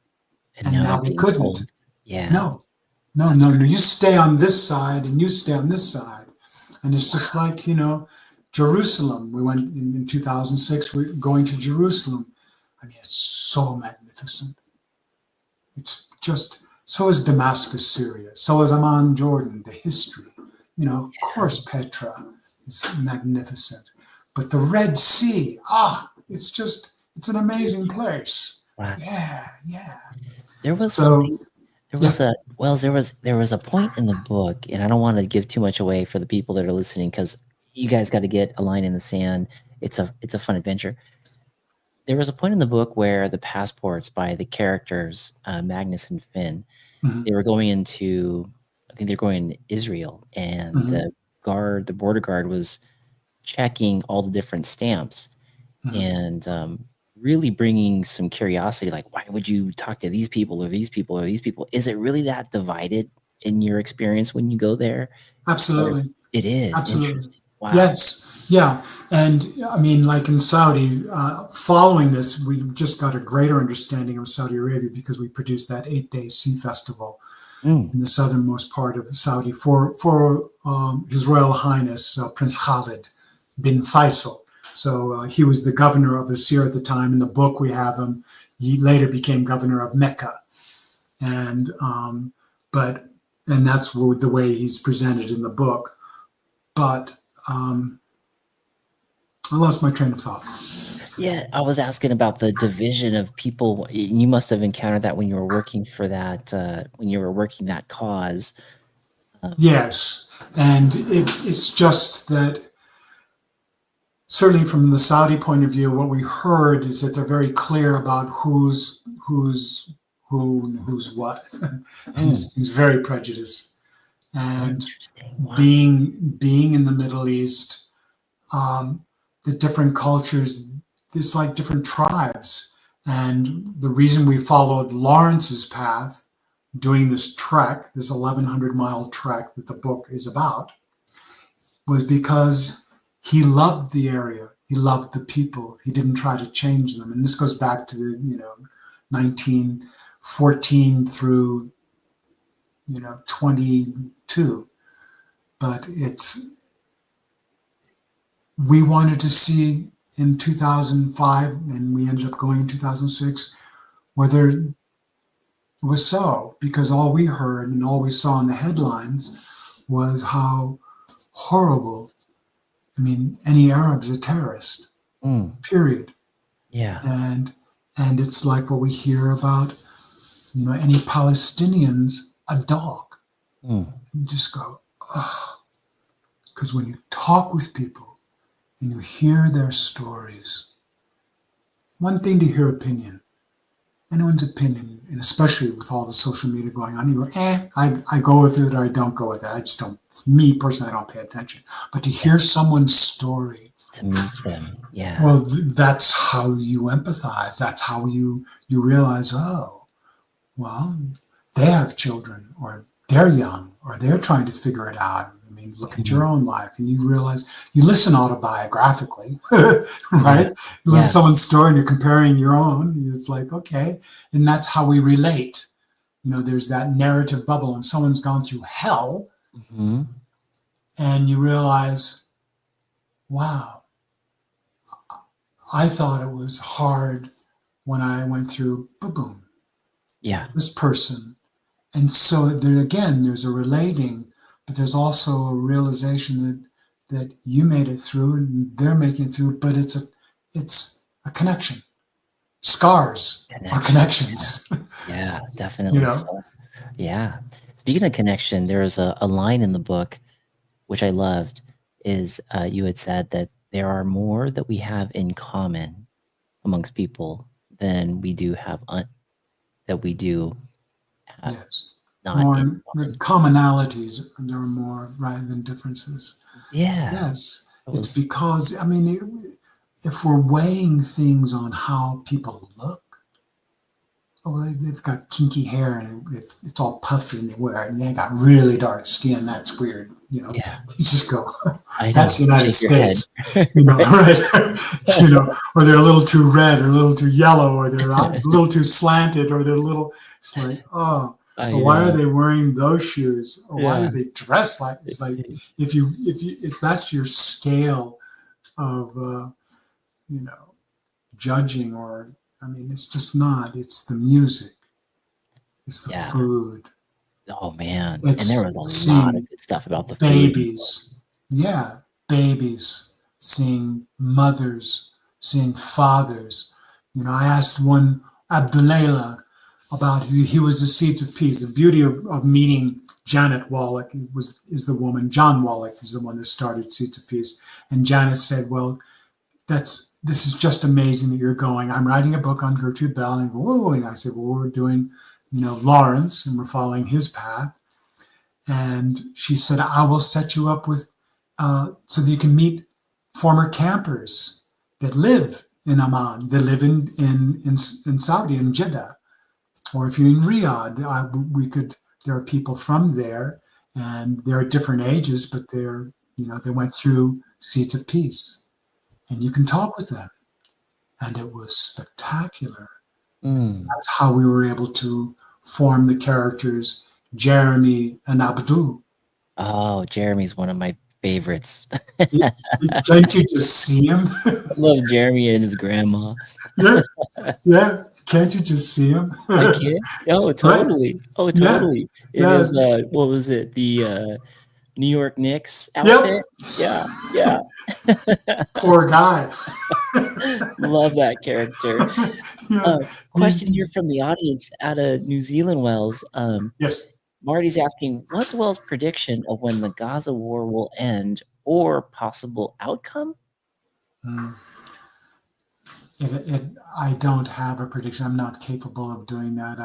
And now they couldn't. Told. Yeah. No. You stay on this side and you stay on this side. And it's just like, Jerusalem. We went in 2006, we're going to Jerusalem. I mean, it's so magnificent. It's just, so is Damascus, Syria. So is Amman, Jordan, the history. Of course, Petra is magnificent. But the Red Sea, it's an amazing place. Wow. Yeah. There was a point in the book, and I don't want to give too much away for the people that are listening, because you guys got to get a line in the sand. It's a fun adventure. There was a point in the book where the passports by the characters, Magnus and Finn, they were going into, I think they're going to Israel, and the border guard was checking all the different stamps Mhm. and really bringing some curiosity, like, why would you talk to these people or these people or these people? Is it really that divided in your experience when you go there? Or Absolutely. it is Absolutely. interesting. Wow. Yes. Yeah. And I mean, like in Saudi, following this, we just got a greater understanding of Saudi Arabia because we produced that 8-day sea festival Mm, in the southernmost part of Saudi for His Royal Highness Prince Khalid bin Faisal. So he was the governor of Asir at the time. In the book, we have him. He later became governor of Mecca, and but and that's the way he's presented in the book. But I lost my train of thought. yeah, I was asking about the division of people. You must have encountered that when you were working for that, when you were working that cause. Yes, and it's just that certainly from the Saudi point of view, what we heard is that they're very clear about who's who and who's what, and Mm, it's very prejudiced. And interesting. Wow. being in the Middle East, um, the different cultures, there's like different tribes, and the reason we followed Lawrence's path, doing this trek, this 1,100-mile trek that the book is about, was because he loved the area. He loved the people. He didn't try to change them. And this goes back to the 1914 through 22. But we wanted to see in 2005, and we ended up going in 2006, whether it was so, because all we heard and all we saw in the headlines was how horrible. I mean, any Arab's a terrorist, Mm, period. yeah. And it's like what we hear about, any Palestinians, a dog. Mm, You just go, oh, because when you talk with people and you hear their stories, one thing to hear opinion, anyone's opinion, and especially with all the social media going on, you go, I go with it or I don't go with it. I just don't, me personally, I don't pay attention. But to hear someone's story, to meet them. Yeah. well, that's how you empathize. That's how you realize, oh, well, they have children, or they're young, or they're trying to figure it out. I mean, look at your Mhm. own life, and you realize you listen autobiographically, Yeah. right? You listen Yeah. to someone's story, and you're comparing your own. It's like, okay, and that's how we relate. There's that narrative bubble, and someone's gone through hell, Hmm. and you realize, wow, I thought it was hard when I went through boom, Yeah. this person. And so there again, there's a relating, but there's also a realization that you made it through and they're making it through, but it's a connection. Scars are Connection. connections. Yeah, you definitely know. so. Yeah. Speaking of connection, there's a line in the book which I loved is you had said that there are more that we have in common amongst people than we do that we do have Yes. not in More the common. commonalities, there are more right than differences. Yeah. Yes. That It's was because, I mean, if we're weighing things on how people look, oh, they've got kinky hair and it's all puffy and they got really dark skin. That's weird. yeah, You just go, I that's know. the United Shake your head. States, right? Or they're a little too red or a little too yellow or they're a little too slanted or they're a little, it's like, oh, I well, why are know. they wearing those shoes? Or why do Yeah. they dress like, it's like, if that's your scale of, judging or, I mean, it's just not, it's the music. It's the Yeah. food. Oh man. And there It's was a lot of seeing good stuff about the food in the book. babies. Yeah, babies. Seeing mothers. Seeing fathers. I asked one Abdullah about he was the Seeds of Peace. The beauty of meeting Janet Wallach is the woman. John Wallach is the one that started Seeds of Peace. And Janet said, "Well, this is just amazing that you're going. I'm writing a book on Gertrude Bell." And I go, "Whoa." And I said, "Well, we're doing, Lawrence, and we're following his path." And she said, "I will set you up with, so that you can meet former campers that live in Amman, that live in Saudi, in Jeddah, or if you're in Riyadh, there are people from there, and they're at different ages, but they went through Seeds of Peace, and you can talk with them, and it was spectacular. That's how we were able to form the characters Jeremy and Abdul. Oh, Jeremy's one of my favorites. Can't you just see him? I love Jeremy and his grandma. Yeah. Can't you just see him? I can't. Oh, totally. Oh, totally. It is. What was it? The New York Knicks outfit. Yep. Yeah. Poor guy. Love that character. Yeah. Question here from the audience out of New Zealand, Wells. Yes. Marty's asking, what's Wells' prediction of when the Gaza war will end or possible outcome? I don't have a prediction. I'm not capable of doing that.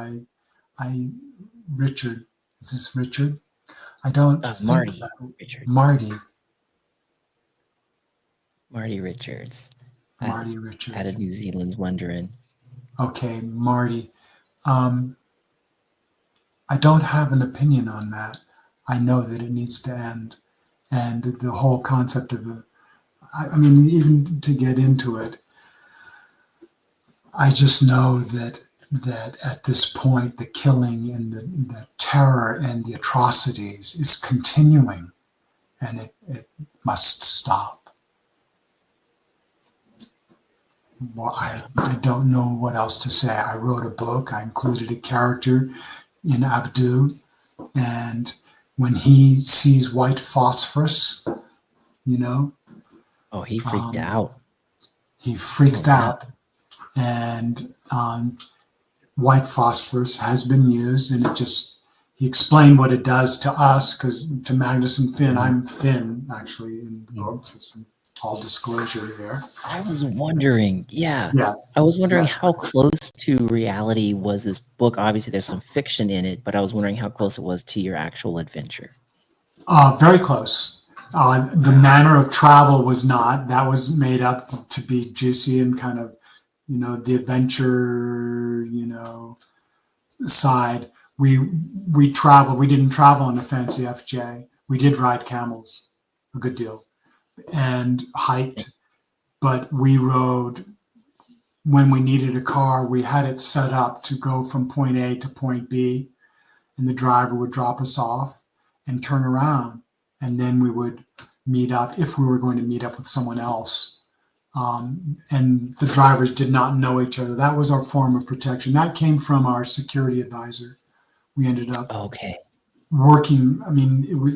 Richard, is this Richard? I don't think Marty. Richard. Marty Richards. Marty Richards. Out of New Zealand's wondering. Okay, Marty. I don't have an opinion on that. I know that it needs to end. And the whole concept of even to get into it, I just know that at this point, the killing and the terror and the atrocities is continuing, and it must stop. Well, I don't know what else to say. I wrote a book. I included a character in Abdu, and when he sees white phosphorus, Oh, he freaked out. He freaked out. And white phosphorus has been used, and he explained what it does to us, because to Magnus and Finn, I'm Finn actually in the book, just all disclosure there. I was wondering, I was wondering how close to reality was this book. Obviously, there's some fiction in it, but I was wondering how close it was to your actual adventure. Very close. The manner of travel was not. That was made up to be juicy and kind of, the adventure, side. We traveled. We didn't travel in a fancy FJ. We did ride camels a good deal and hiked, but we rode when we needed a car. We had it set up to go from point A to point B, and the driver would drop us off and turn around, and then we would meet up if we were going to meet up with someone else. And the drivers did not know each other. That was our form of protection. That came from our security advisor. We ended up working.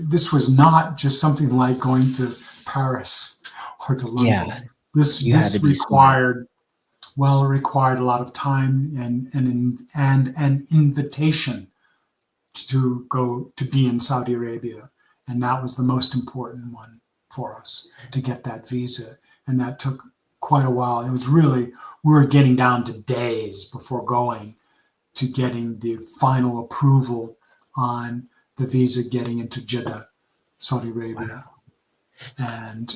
This was not just something like going to Paris or to London. Yeah, this required a lot of time and an invitation to go to be in Saudi Arabia. And that was the most important one for us, to get that visa. And that took quite a while. It was really, we were getting down to days before going to getting the final approval on the visa getting into Jeddah, Saudi Arabia. Wow. And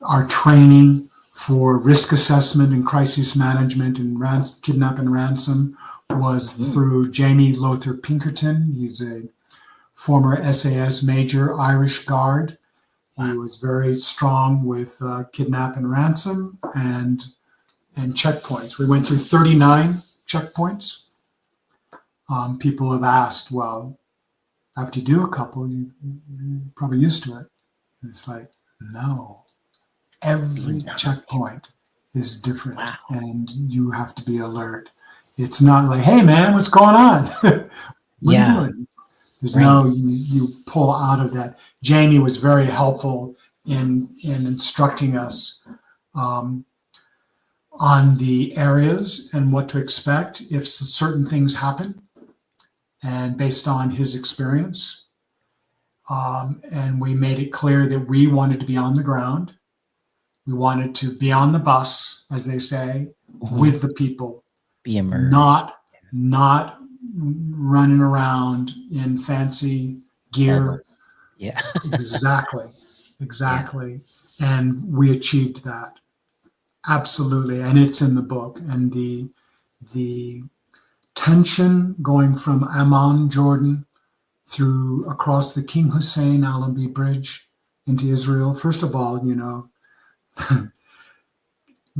our training for risk assessment and crisis management and kidnap and ransom was through Jamie Lothar Pinkerton. He's a former SAS major, Irish Guard. He was very strong with kidnap and ransom and checkpoints. We went through 39 checkpoints. People have asked, well, after you do a couple, you're probably used to it. And it's like, no. Every checkpoint is different, and you have to be alert. It's not like, hey, man, what's going on? What are you doing? There's no, you pull out of that. Jamie was very helpful in instructing us on the areas and what to expect if certain things happen, and based on his experience. And we made it clear that we wanted to be on the ground. We wanted to be on the bus, as they say, with the people. Be immersed. Not running around in fancy gear. Yeah. Exactly. Yeah. And we achieved that. Absolutely. And it's in the book. And the tension going from Amman, Jordan, through across the King Hussein Allenby Bridge into Israel. First of all,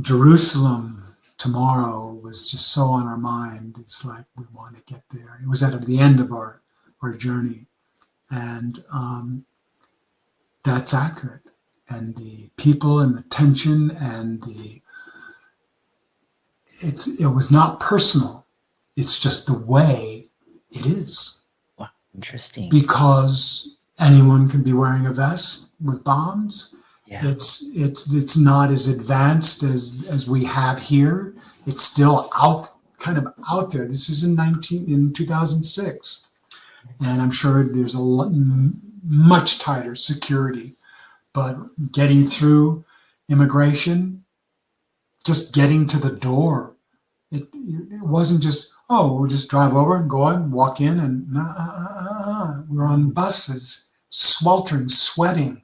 Jerusalem tomorrow was just so on our mind. It's like we want to get there. It was at the end of our journey. And that's accurate. And the people and the tension and it was not personal. It's just the way it is. Wow, interesting. Because anyone can be wearing a vest with bombs. Yeah. It's not as advanced as we have here. It's still kind of out there. This is in 2006, and I'm sure there's much tighter security. But getting through immigration, just getting to the door, it wasn't just, we'll just drive over and go in, walk in, and we're on buses, sweltering, sweating,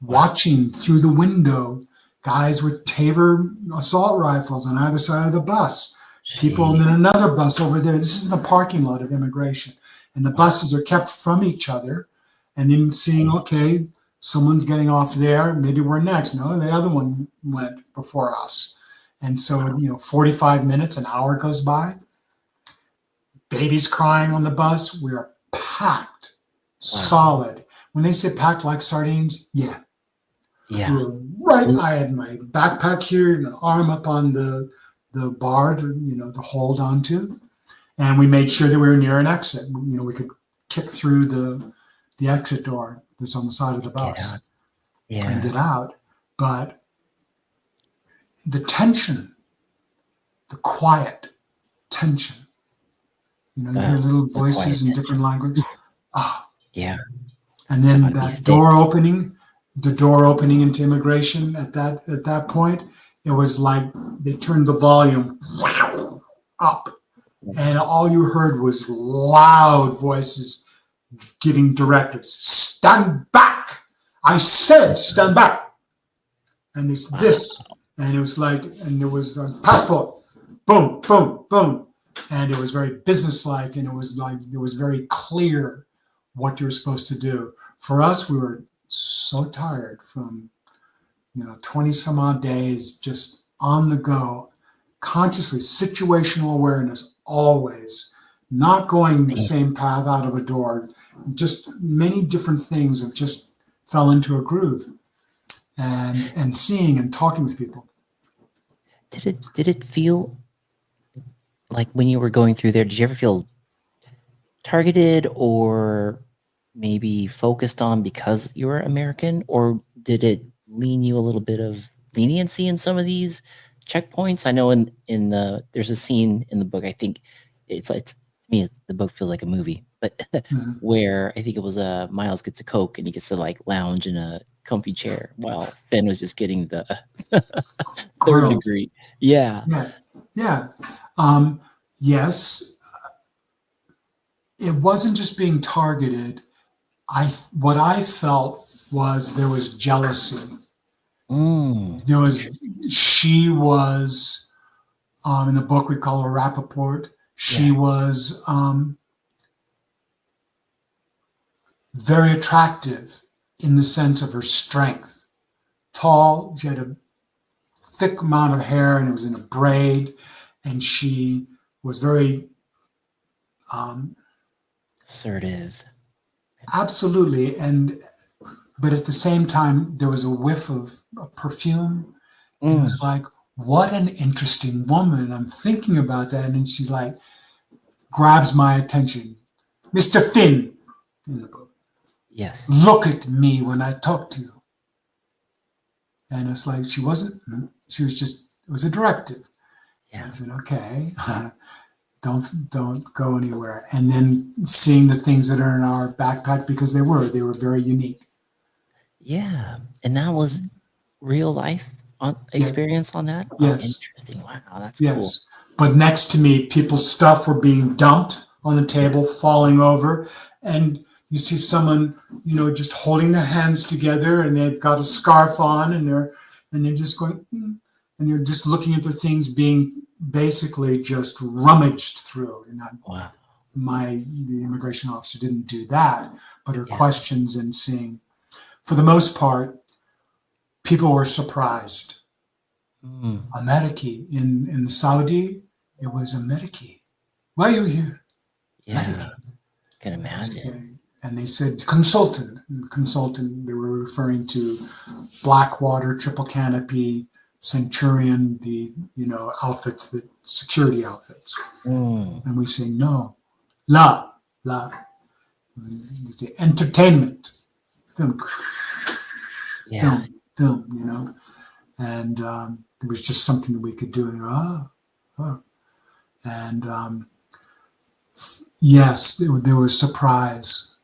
watching through the window, guys with Tabor assault rifles on either side of the bus, people in another bus over there. This is in the parking lot of immigration. And the buses are kept from each other, and then seeing, okay, someone's getting off there, maybe we're next. No, the other one went before us. And so, 45 minutes, an hour goes by. Babies crying on the bus. We are packed, solid. When they say packed like sardines, yeah. We're right. I had my backpack here and an arm up on the bar to hold on to. And we made sure that we were near an exit. We could kick through the exit door that's on the side of the bus and get out. But the tension, the quiet tension, you hear little voices in different languages. And then that door opening, the door opening into immigration at that point, it was like they turned the volume up, and all you heard was loud voices giving directives. Stand back! I said stand back! And it's this. And it was like, and there was a passport. Boom, boom, boom. And it was very businesslike, and it was very clear what you were supposed to do. For us, we were so tired from 20 some odd days just on the go, consciously, situational awareness always, not going the same path out of a door. Just many different things have just fell into a groove, and seeing and talking with people. Did it feel like when you were going through there, did you ever feel targeted or maybe focused on because you were American, or did it lean you a little bit of leniency in some of these checkpoints? I know there's a scene in the book, I think to me, the book feels like a movie, but where I think it was Miles gets a Coke and he gets to lounge in a comfy chair while Ben was just getting the third degree. Yeah. Yes. It wasn't just being targeted. What I felt was there was jealousy. She was, in the book we call her Rappaport. She was very attractive in the sense of her strength. Tall, she had a thick amount of hair and it was in a braid, and she was very assertive. Absolutely. But at the same time, there was a whiff of perfume. And it was like, what an interesting woman. I'm thinking about that. And she's like, grabs my attention. Mr. Finn, in the book. Yes. Look at me when I talk to you. And it's like, she was just, it was a directive. Yeah. I said, okay, don't go anywhere. And then seeing the things that are in our backpack, because they were very unique. Yeah. And that was real life experience on that? Yes. Oh, interesting. Wow, that's cool. But next to me, people's stuff were being dumped on the table, falling over. And you see someone, just holding their hands together, and they've got a scarf on, and they're just going, and they're just looking at the things being basically just rummaged through. And Wow. the immigration officer didn't do that, but her Yeah. questions and seeing, for the most part, people were surprised. Mm. Ameriki in Saudi, it was Ameriki. Why are you here? Yeah. Ameriki. Can imagine. And they said consultant. And consultant, they were referring to Blackwater, Triple Canopy, Centurion, the outfits, the security outfits. Mm. And we say no, la. The entertainment, film, Yeah. film, and it was just something that we could do. And yes, there was surprise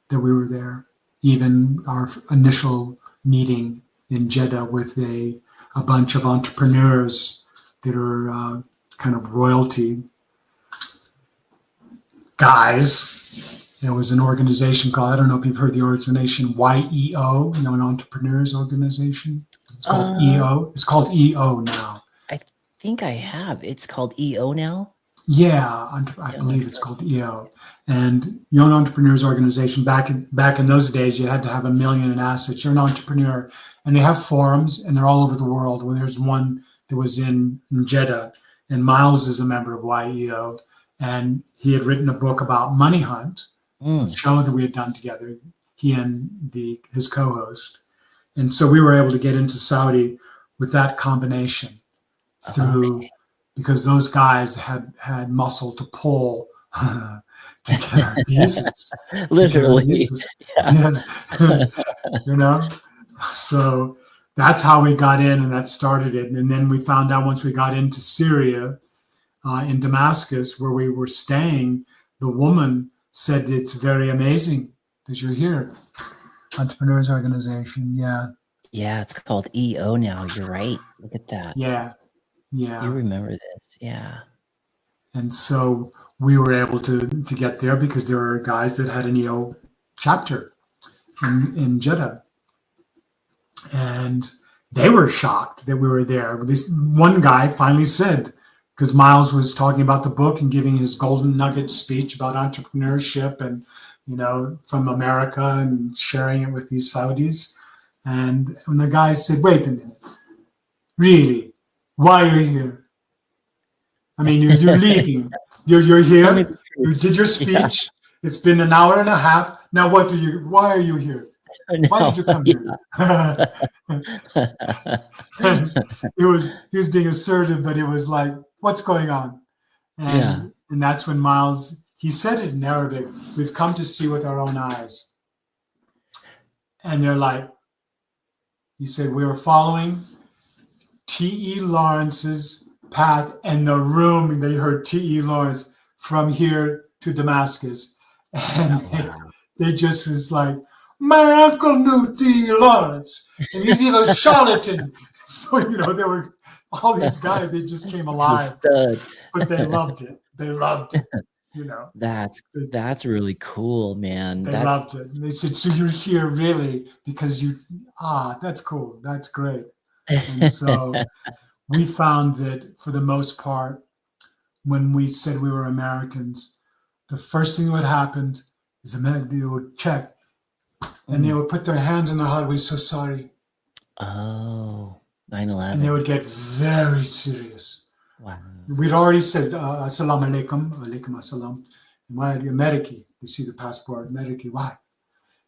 that we were there. Even our initial meeting in Jeddah with a bunch of entrepreneurs that are kind of royalty guys. There was an organization called, I don't know if you've heard the organization YEO, an entrepreneurs organization. It's called EO. It's called EO now. I think I have. It's called EO now. Yeah, I believe it's called EO. And Young Entrepreneurs Organization, back in those days, you had to have $1 million in assets. You're an entrepreneur. And they have forums, and they're all over the world. Well, there's one that was in Jeddah, and Miles is a member of YEO. And he had written a book about Money Hunt, a show that we had done together, he and his co-host. And so we were able to get into Saudi with that combination because those guys had muscle to pull to get our visas. Literally. Yeah. So that's how we got in, and that started it. And then we found out once we got into Syria, in Damascus, where we were staying, the woman said, "It's very amazing that you're here." Entrepreneurs Organization, yeah. Yeah, it's called EO now. You're right. Look at that. Yeah. You remember this, yeah. And so we were able to get there because there were guys that had an EO chapter in Jeddah. And they were shocked that we were there. This one guy finally said, because Miles was talking about the book and giving his golden nugget speech about entrepreneurship and, from America and sharing it with these Saudis. And when the guy said, "Wait a minute, really? Why are you here? I mean, you're leaving. You're here. You did your speech. Yeah. It's been an hour and a half. Now why are you here? Why did you come here?" He was being assertive, but it was like, what's going on? And that's when Miles, he said it in Arabic, "We've come to see with our own eyes." And they're like, he said, "We are following T.E. Lawrence's path," and the room, and they heard T.E. Lawrence, "from here to Damascus." And they just was like, "My uncle knew T.E. Lawrence, and he's a charlatan." So, there were all these guys, they just came alive, but they loved it. They loved it, That's really cool, man. They loved it. And they said, "So you're here really because that's cool. That's great." And so we found that for the most part, when we said we were Americans, the first thing that would happen is they would check and they would put their hands on their heart. "We're so sorry." Oh, 9/11. And they would get very serious. Wow. We'd already said, "Assalamu alaikum, alaikum assalam." Why are you American? They see the passport, American. Why?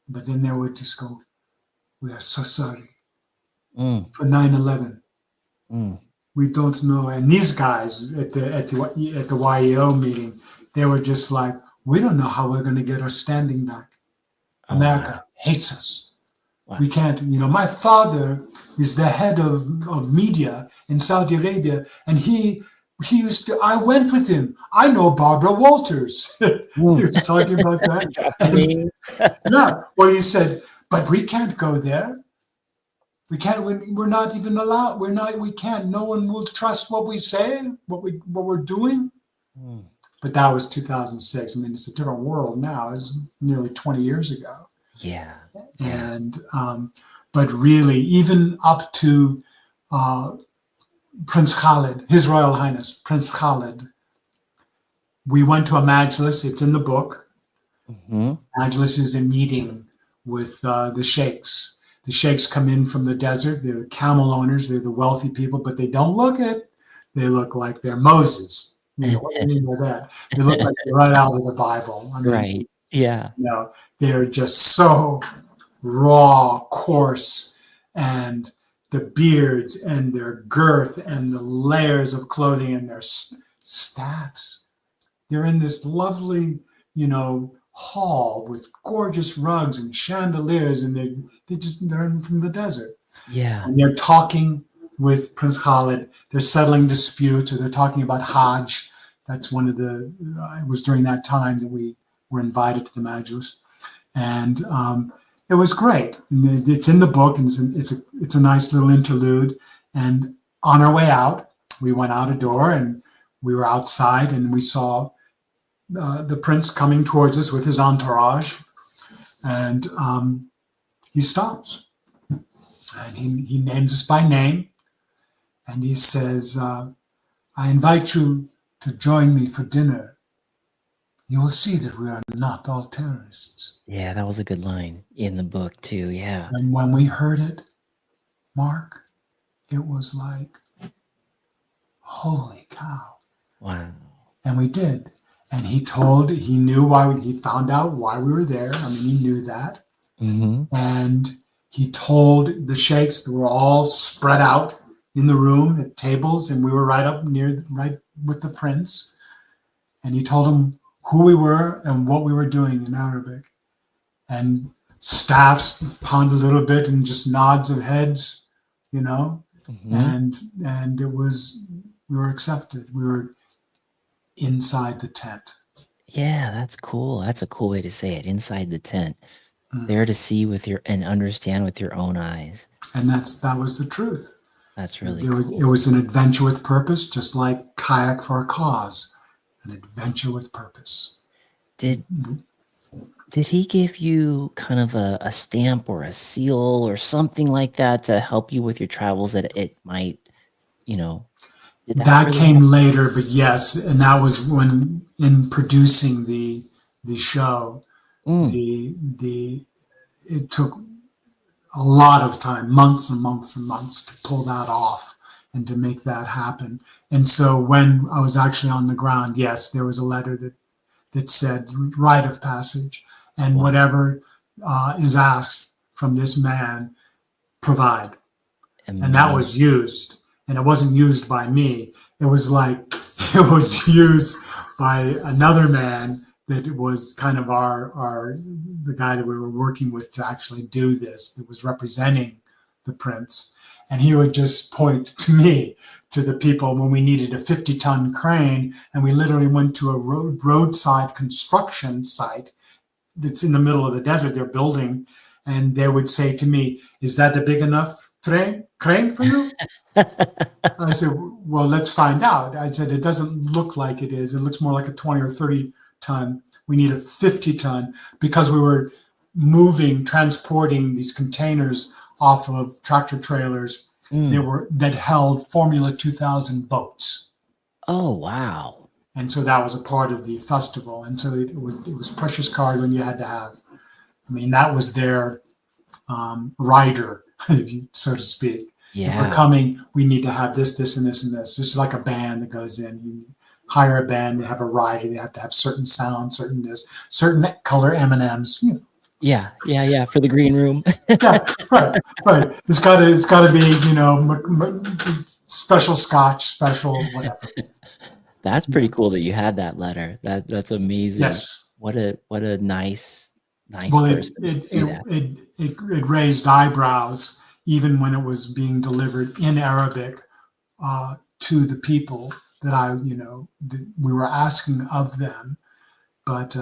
But then they would just go, "We are so sorry for 9/11. We don't know." And these guys at the YEO meeting, they were just like, "We don't know how we're going to get our standing back. America hates us. Wow. We can't." My father is the head of media in Saudi Arabia, and I went with him. I know Barbara Walters. He was talking about that. Yeah. Well, he said, "But we can't go there. We can't. We're not even allowed. We can't. No one will trust what we say, what we're doing." but that was 2006. I mean, it's a different world now. It's nearly 20 years ago. Yeah. And but really, even up to Prince Khalid, His Royal Highness Prince Khalid, we went to a majlis. It's in the book. Hmm. Majlis is a meeting with the sheikhs. The sheikhs come in from the desert. They're the camel owners. They're the wealthy people, but they don't look it. They look like they're Moses. You know, what do you mean by that? They look like they're right out of the Bible. I mean, Right. Yeah. you know, they're just so raw, coarse, and the beards and their girth and the layers of clothing and their staffs. They're in this lovely, hall with gorgeous rugs and chandeliers, and they're from the desert. Yeah. And they're talking with Prince Khalid. They're settling disputes, or they're talking about Hajj. That's one of the. It was during that time that we were invited to the Majlis, and it was great. And it's in the book, and it's a nice little interlude. And on our way out, we went out a door, and we were outside, and we saw the prince coming towards us with his entourage, and he stops, and he names us by name, and he says, "I invite you to join me for dinner. You will see that we are not all terrorists." Yeah, that was a good line in the book too. Yeah. And when we heard it, Mark, it was like, holy cow. Wow. And we did. And he found out why we were there. I mean, he knew that. Hmm. And he told the sheikhs that were all spread out in the room at tables, and we were right with the prince. And he told them who we were and what we were doing in Arabic. And staffs pound a little bit and just nods of heads, Hmm. and we were accepted. We were inside the tent. Yeah, that's cool. That's a cool way to say it. Inside the tent, Mm. there to see and understand with your own eyes. And that was the truth. That's really It was an adventure with purpose, just like Kayak for a Cause, an adventure with purpose. Did he give you kind of a stamp or a seal or something like that to help you with your travels that it might, did That really came later, but yes, and that was when in producing the show, Mm. it took a lot of time, months and months and months to pull that off and to make that happen. And so when I was actually on the ground, yes, there was a letter that said rite of passage, and Wow. whatever is asked from this man, provide. And that Amazing. was used. And it wasn't used by me. It was used by another man that was kind of the guy that we were working with to actually do this, that was representing the prince. And he would just point to me, to the people, when we needed a 50-ton crane, and we literally went to a roadside construction site that's in the middle of the desert they're building, and they would say to me, "Is that a big enough crane for you?" I said, "Well, let's find out." I said, "It doesn't look like it is. It looks more like a 20 or 30 ton. We need a 50 ton because we were transporting these containers off of tractor trailers that held Formula 2000 boats." Oh, wow. And so that was a part of the festival. And so it was precious cargo, and you had to have, I mean, that was their rider, so to speak. Yeah. If we're coming, we need to have this, this, and this, and this. This is like a band that goes in. You hire a band, they have a rider, they have to have certain sound, certain this, certain color M&Ms. Yeah, for the green room. Yeah, right. It's got to be, special scotch, special whatever. That's pretty cool that you had that letter. That's amazing. Yes. What a nice Well, person to do that. it raised eyebrows even when it was being delivered in Arabic to the people that we were asking of them, but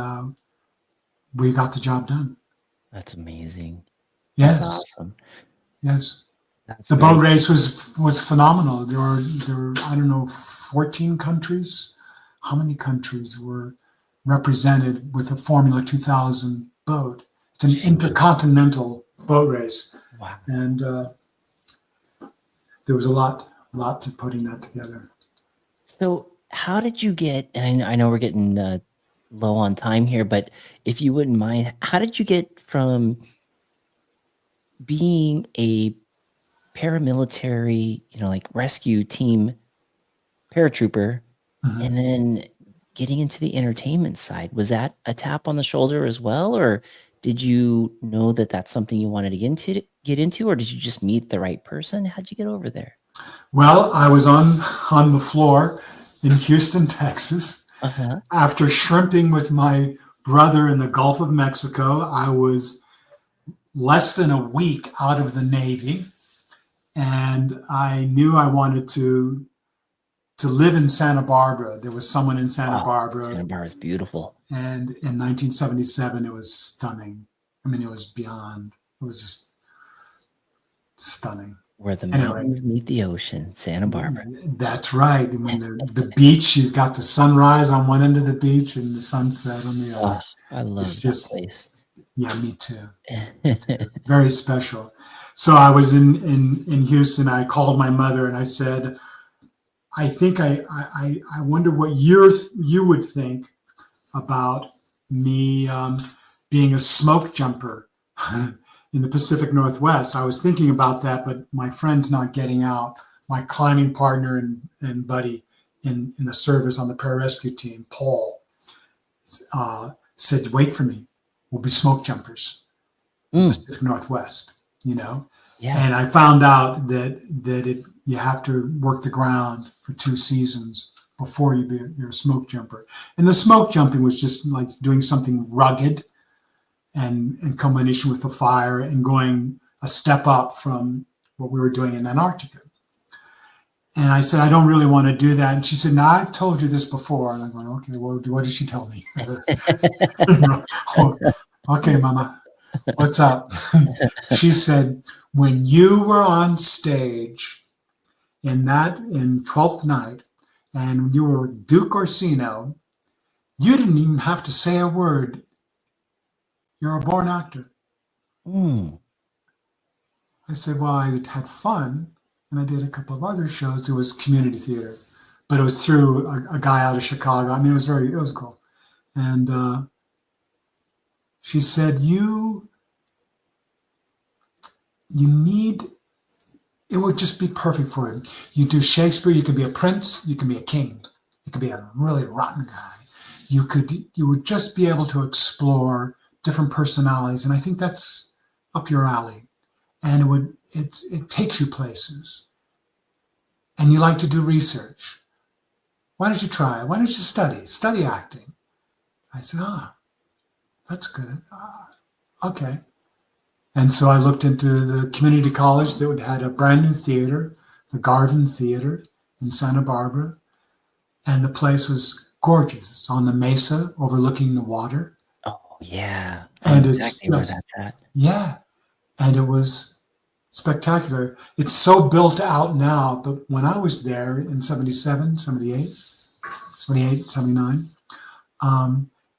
we got the job done. That's amazing. Yes. That's awesome. Yes. That's The boat race was phenomenal. There were I don't know, 14 countries how many countries were represented with a Formula 2000 boat. It's an intercontinental boat race. Wow. And there was a lot to putting that together. So how did you get, and I know we're getting low on time here, but if you wouldn't mind, how did you get from being a paramilitary, like rescue team paratrooper, Mhm. and then getting into the entertainment side? Was that a tap on the shoulder as well, or did you know that that's something you wanted to get into, or did you just meet the right person? How'd you get over there? Well, I was on the floor in Houston, Texas. Uh-huh. After shrimping with my brother in the Gulf of Mexico, I was less than a week out of the Navy, and I knew I wanted to live in Santa Barbara. There was someone in Santa Barbara. Santa Barbara is beautiful. And in 1977, it was stunning. I mean, it was beyond. It was just stunning. Where the mountains meet the ocean, Santa Barbara. That's right. And when the beach, you've got the sunrise on one end of the beach and the sunset on the other. I love that place. Yeah, me too. Very special. So I was in Houston. I called my mother and I said, I think I wonder what you would think about me being a smoke jumper in the Pacific Northwest. I was thinking about that, but my friend's not getting out. My climbing partner and buddy in the service on the pararescue team, Paul, said, wait for me. We'll be smoke jumpers in the Pacific Northwest, Yeah. And I found out that you have to work the ground for 2 seasons before you're a smoke jumper. And the smoke jumping was just like doing something rugged and in combination with the fire and going a step up from what we were doing in Antarctica. And I said, I don't really want to do that. And she said, no, I've told you this before. And I'm going, okay, well, what did she tell me? Okay, Mama, what's up? She said, when you were on stage in 12th Night and you were with Duke Orsino, you didn't even have to say a word. You're a born actor. I said, well, I had fun, and I did a couple of other shows. It was community theater, but it was through a guy out of Chicago. I mean, it was cool. And she said, you need, it would just be perfect for you. You do Shakespeare, you can be a prince, you can be a king, you could be a really rotten guy. You would just be able to explore different personalities, and I think that's up your alley. And it takes you places. And you like to do research. Why don't you try it? Why don't you study acting? I said, that's good. Okay. And so I looked into the community college that had a brand new theater, the Garvin Theater in Santa Barbara. And the place was gorgeous. It's on the mesa overlooking the water. Oh, yeah. And exactly where that's at. Yeah. And it was spectacular. It's so built out now, but when I was there in 77, 78, 79,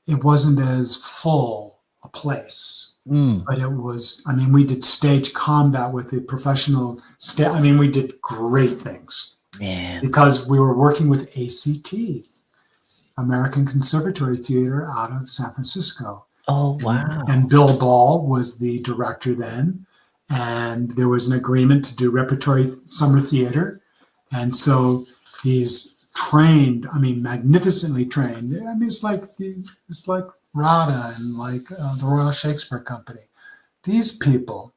it wasn't as full a place. But it was, I mean, we did stage combat with the professional we did great things. Man. Because we were working with ACT, American Conservatory Theater out of San Francisco. Oh, wow. And Bill Ball was the director then. And there was an agreement to do repertory summer theater. And so these magnificently trained. I mean, it's like RADA and like the Royal Shakespeare Company. These people,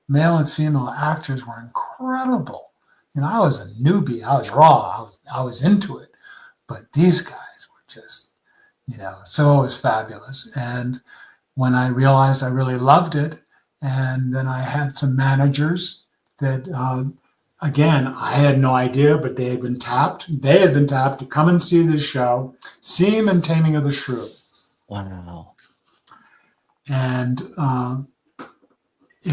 male and female actors, were incredible. I was a newbie. I was raw. I was into it. But these guys were just, so it was fabulous. And when I realized I really loved it, and then I had some managers that, again, I had no idea, but they had been tapped. They had been tapped to come and see this show, Seam and Taming of the Shrew. Wow. And I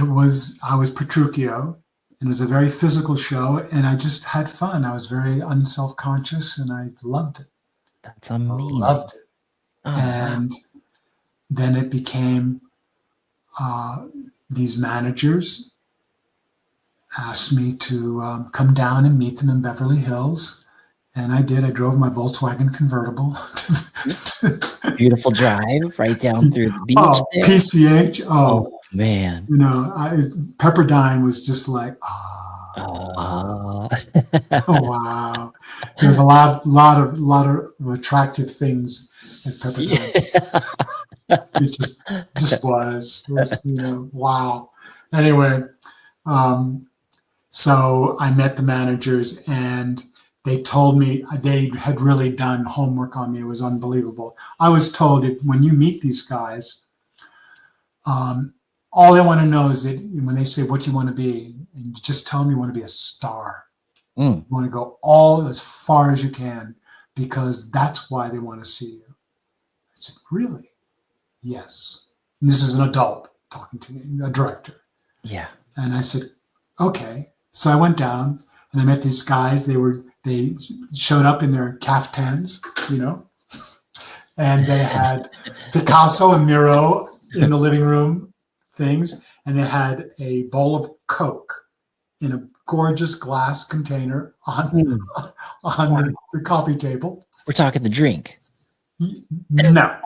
was Petruchio, and it was a very physical show, and I just had fun. I was very unself-conscious, and I loved it. That's amazing. Loved it. Oh, wow. And then it became these managers asked me to come down and meet them in Beverly Hills. And I did. I drove my Volkswagen convertible. Beautiful drive right down through the beach Oh, there. PCH. Oh, Oh, man. Pepperdine was just like, Oh. wow. There's a lot of attractive things at Pepperdine. It just was. It was, wow. Anyway, so I met the managers and they told me they had really done homework on me. It was unbelievable. I was told that when you meet these guys, all they want to know is that when they say, what do you want to be? And you just tell them you want to be a star. You want to go as far as you can because that's why they want to see you. I said, really? Yes. And this is an adult talking to me, a director. Yeah. And I said, okay. So I went down and I met these guys. They showed up in their caftans, and they had Picasso and Miro in the living room things. And they had a bowl of Coke in a gorgeous glass container on the coffee table. We're talking the drink. No.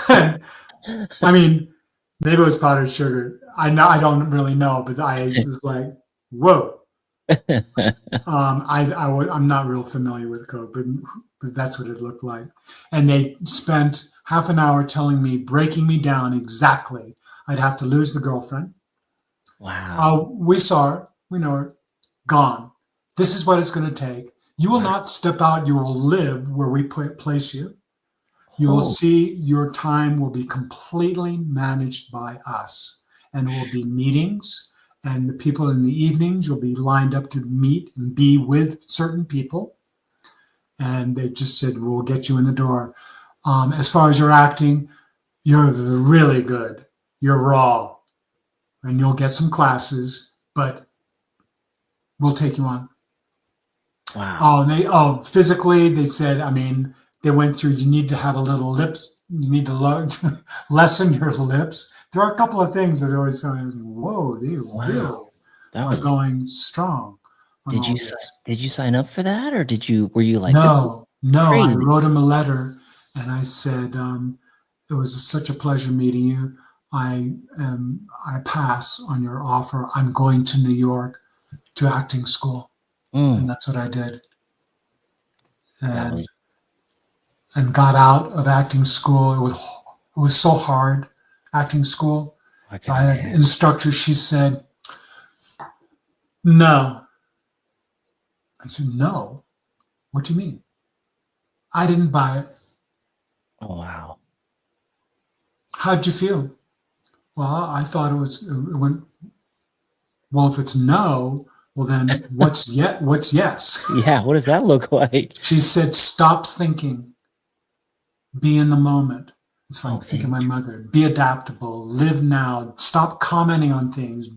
I mean, maybe it was powdered sugar. I don't really know, but I was like, whoa. I'm not real familiar with Coke, but that's what it looked like. And they spent half an hour breaking me down exactly. I'd have to lose the girlfriend. Wow. We saw her. We know her. Gone. This is what it's going to take. You will not step out. You will live where we place you. You will see your time will be completely managed by us. And it will be meetings. And the people in the evenings will be lined up to meet and be with certain people. And they just said, we'll get you in the door. As far as your acting, you're really good. You're raw. And you'll get some classes, but we'll take you on. Wow. Physically, they said, they went through, you need to have a little lips. You need to lessen your lips. There are a couple of things that always I was like, whoa, they are going strong. Did you sign up for that, or were you like, no? Crazy. I wrote him a letter, and I said, it was such a pleasure meeting you. I pass on your offer. I'm going to New York to acting school, and that's what I did. And got out of acting school. It was so hard, acting school. I had an instructor. She said, "No." I said, "No. What do you mean?" I didn't buy it. Oh, wow. How'd you feel? Well, I thought it went, well, if it's no, well then what's yes? Yeah, what does that look like? She said, stop thinking. Be in the moment. It's like thinking my mother. Be adaptable. Live now. Stop commenting on things.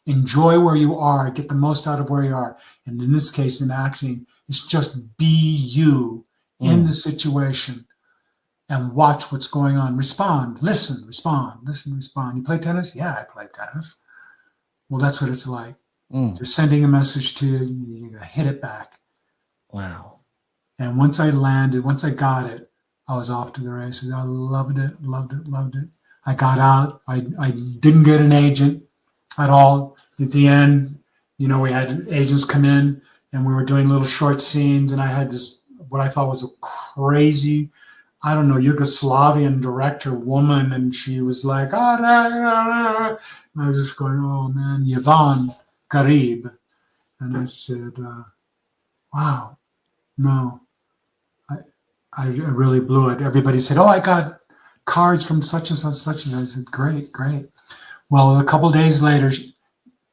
Enjoy where you are. Get the most out of where you are. And in this case, in acting, it's just be you in the situation. And watch what's going on. Respond, listen, respond. You play tennis? Yeah, I play tennis. Well, that's what it's like. They're sending a message to you, you're going to hit it back. Wow. And once I got it, I was off to the races. I loved it. I got out. I didn't get an agent at all. At the end, we had agents come in and we were doing little short scenes, and I had this, what I thought was a crazy, I don't know, Yugoslavian director woman, and she was like, and I was just going, oh man, Yvonne Garib. And I said, wow, no, I really blew it. Everybody said, oh, I got cards from such and such. And I said, great. Well, a couple of days later,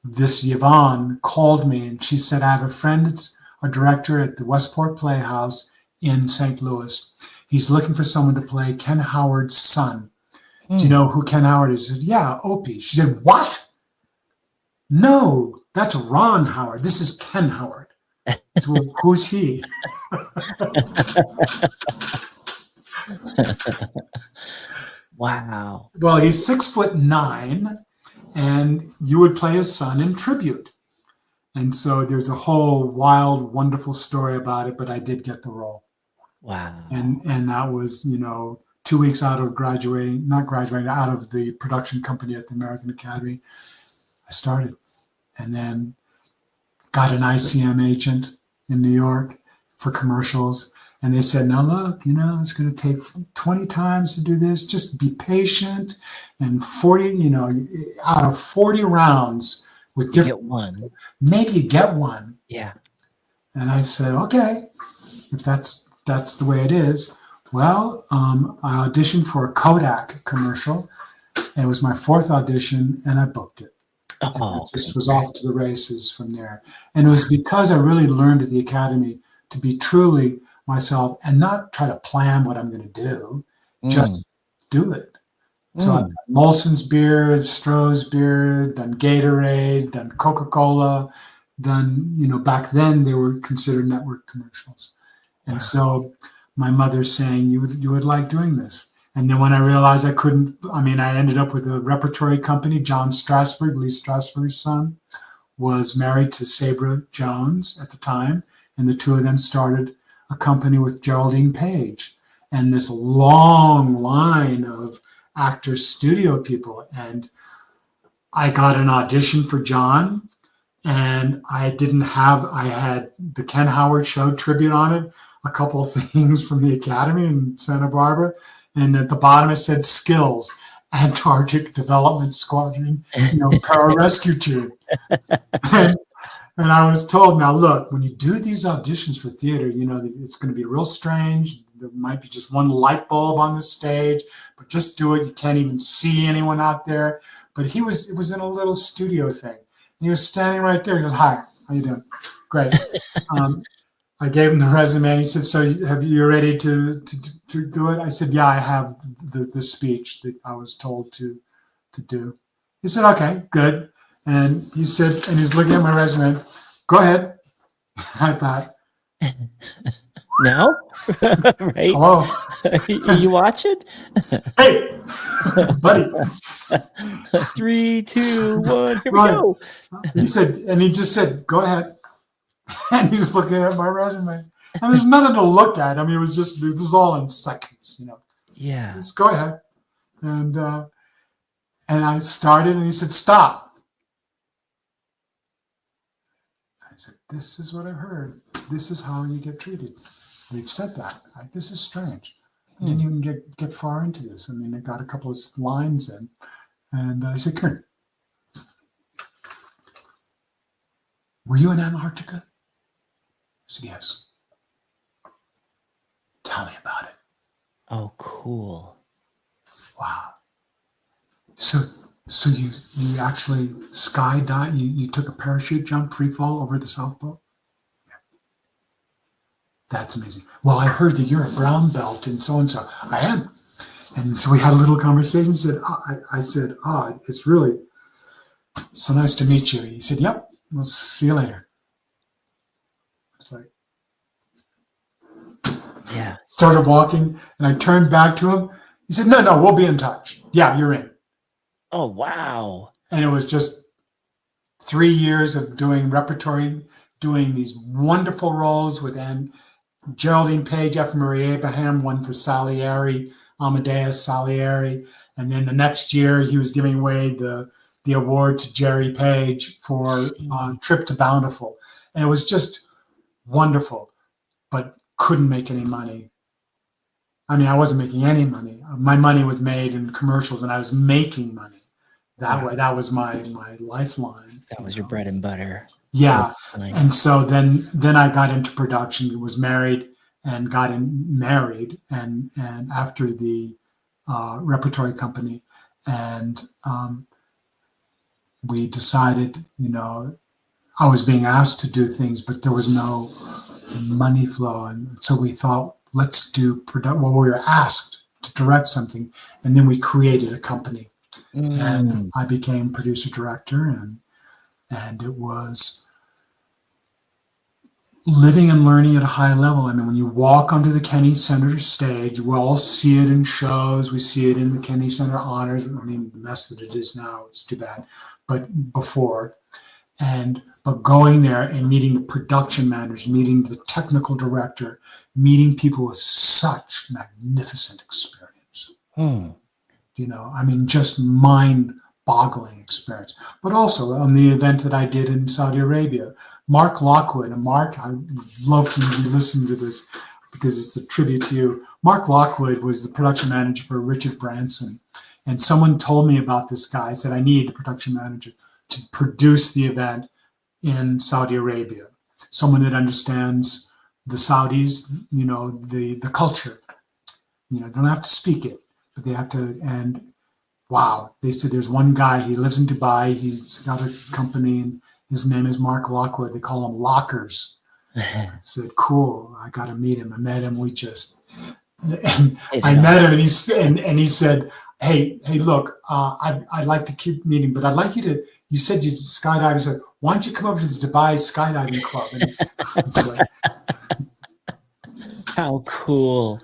this Yvonne called me and she said, I have a friend that's a director at the Westport Playhouse in St. Louis. He's looking for someone to play Ken Howard's son. Do you know who Ken Howard is? I said, yeah, Opie. She said, what? No, that's Ron Howard. This is Ken Howard. So, well, who's he? Wow. Well, he's 6'9", and you would play his son in tribute. And so there's a whole wild, wonderful story about it, but I did get the role. Wow. And that was, 2 weeks out of graduating, not graduating, out of the production company at the American Academy. I started, and then got an ICM agent in New York for commercials. And they said, now look, it's going to take 20 times to do this. Just be patient. And 40, out of 40 rounds with You different, get one. maybe you get one. Yeah. And I said, okay, if that's the way it is. Well, I auditioned for a Kodak commercial. And it was my fourth audition, and I booked it. And I Oh, just was off to the races from there. And it was because I really learned at the Academy to be truly myself and not try to plan what I'm going to do, just do it. So I've done Molson's beer, Stroh's beer, done Gatorade, done Coca-Cola, done, back then they were considered network commercials. And Wow. so my mother's saying, you would like doing this. And then when I realized I couldn't, I ended up with a repertory company. John Strasberg, Lee Strasberg's son, was married to Sabra Jones at the time. And the two of them started a company with Geraldine Page and this long line of actors, studio people. And I got an audition for John, and I had the Ken Howard Show tribute on it, a couple of things from the Academy in Santa Barbara. And at the bottom it said skills, Antarctic Development Squadron, pararescue team. And I was told, now look, when you do these auditions for theater, it's going to be real strange. There might be just one light bulb on the stage, but just do it. You can't even see anyone out there. But it was in a little studio thing. And he was standing right there. He goes, hi, how you doing? Great. I gave him the resume, and he said, so have you ready to do it? I said, yeah, I have the speech that I was told to do. He said, okay, good. And he said, and he's looking at my resume, go ahead. I thought, No? Right? hello. You watch it? Hey, buddy. 3, 2, 1, here we Right. go. He said, and he just said, go ahead. And he's looking at my resume. And there's nothing to look at. It was all in seconds, Yeah. Just go ahead. And I started, and he said, stop. I said, this is what I've heard. This is how you get treated. They've said that. This is strange. I didn't even get far into this. I got a couple of lines in. And I said, come here. Were you in Antarctica? I said, yes. Tell me about it. Oh, cool. Wow. So you actually skydive, you took a parachute jump, free fall over the South Pole? Yeah. That's amazing. Well, I heard that you're a brown belt and so. I am. And so we had a little conversation. I said, it's really so nice to meet you. He said, yep, we'll see you later. It's like, Yeah. started walking, and I turned back to him. He said, no, we'll be in touch. Yeah, you're in. Oh, wow. And it was just 3 years of doing repertory, doing these wonderful roles with Geraldine Page, F. Murray Abraham, one for Salieri, Amadeus Salieri. And then the next year, he was giving away the award to Jerry Page for Trip to Bountiful. And it was just wonderful, but couldn't make any money. I wasn't making any money. My money was made in commercials, and I was making money. That was my lifeline. That was your bread and butter. Yeah. And so then I got into production, was married, and got married, and after the repertory company, and we decided, I was being asked to do things, but there was no money flow, and so we thought, let's do we were asked to direct something, and then we created a company, and I became producer director, and it was living and learning at a high level. I mean, when you walk onto the Kennedy Center stage, we all see it in shows. We see it in the Kennedy Center Honors. I mean, the mess that it is now, it's too bad. But before, but going there and meeting the production managers, meeting the technical director, meeting people with such magnificent experience. I mean, just mind-boggling experience. But also on the event that I did in Saudi Arabia, Mark Lockwood, and Mark, I love for you to be listening to this because it's a tribute to you. Mark Lockwood was the production manager for Richard Branson. And someone told me about this guy. I said, I need a production manager to produce the event in Saudi Arabia. Someone that understands the Saudis, the culture. They don't have to speak it, but they have to. And wow, they said there's one guy, he lives in Dubai. He's got a company, and his name is Mark Lockwood. They call him Lockers. I said, cool, I got to meet him. I met him. And I met him, and he said, hey, look, I'd like to keep meeting, but I'd like you said you skydiving. I said, why don't you come over to the Dubai Skydiving Club? How cool.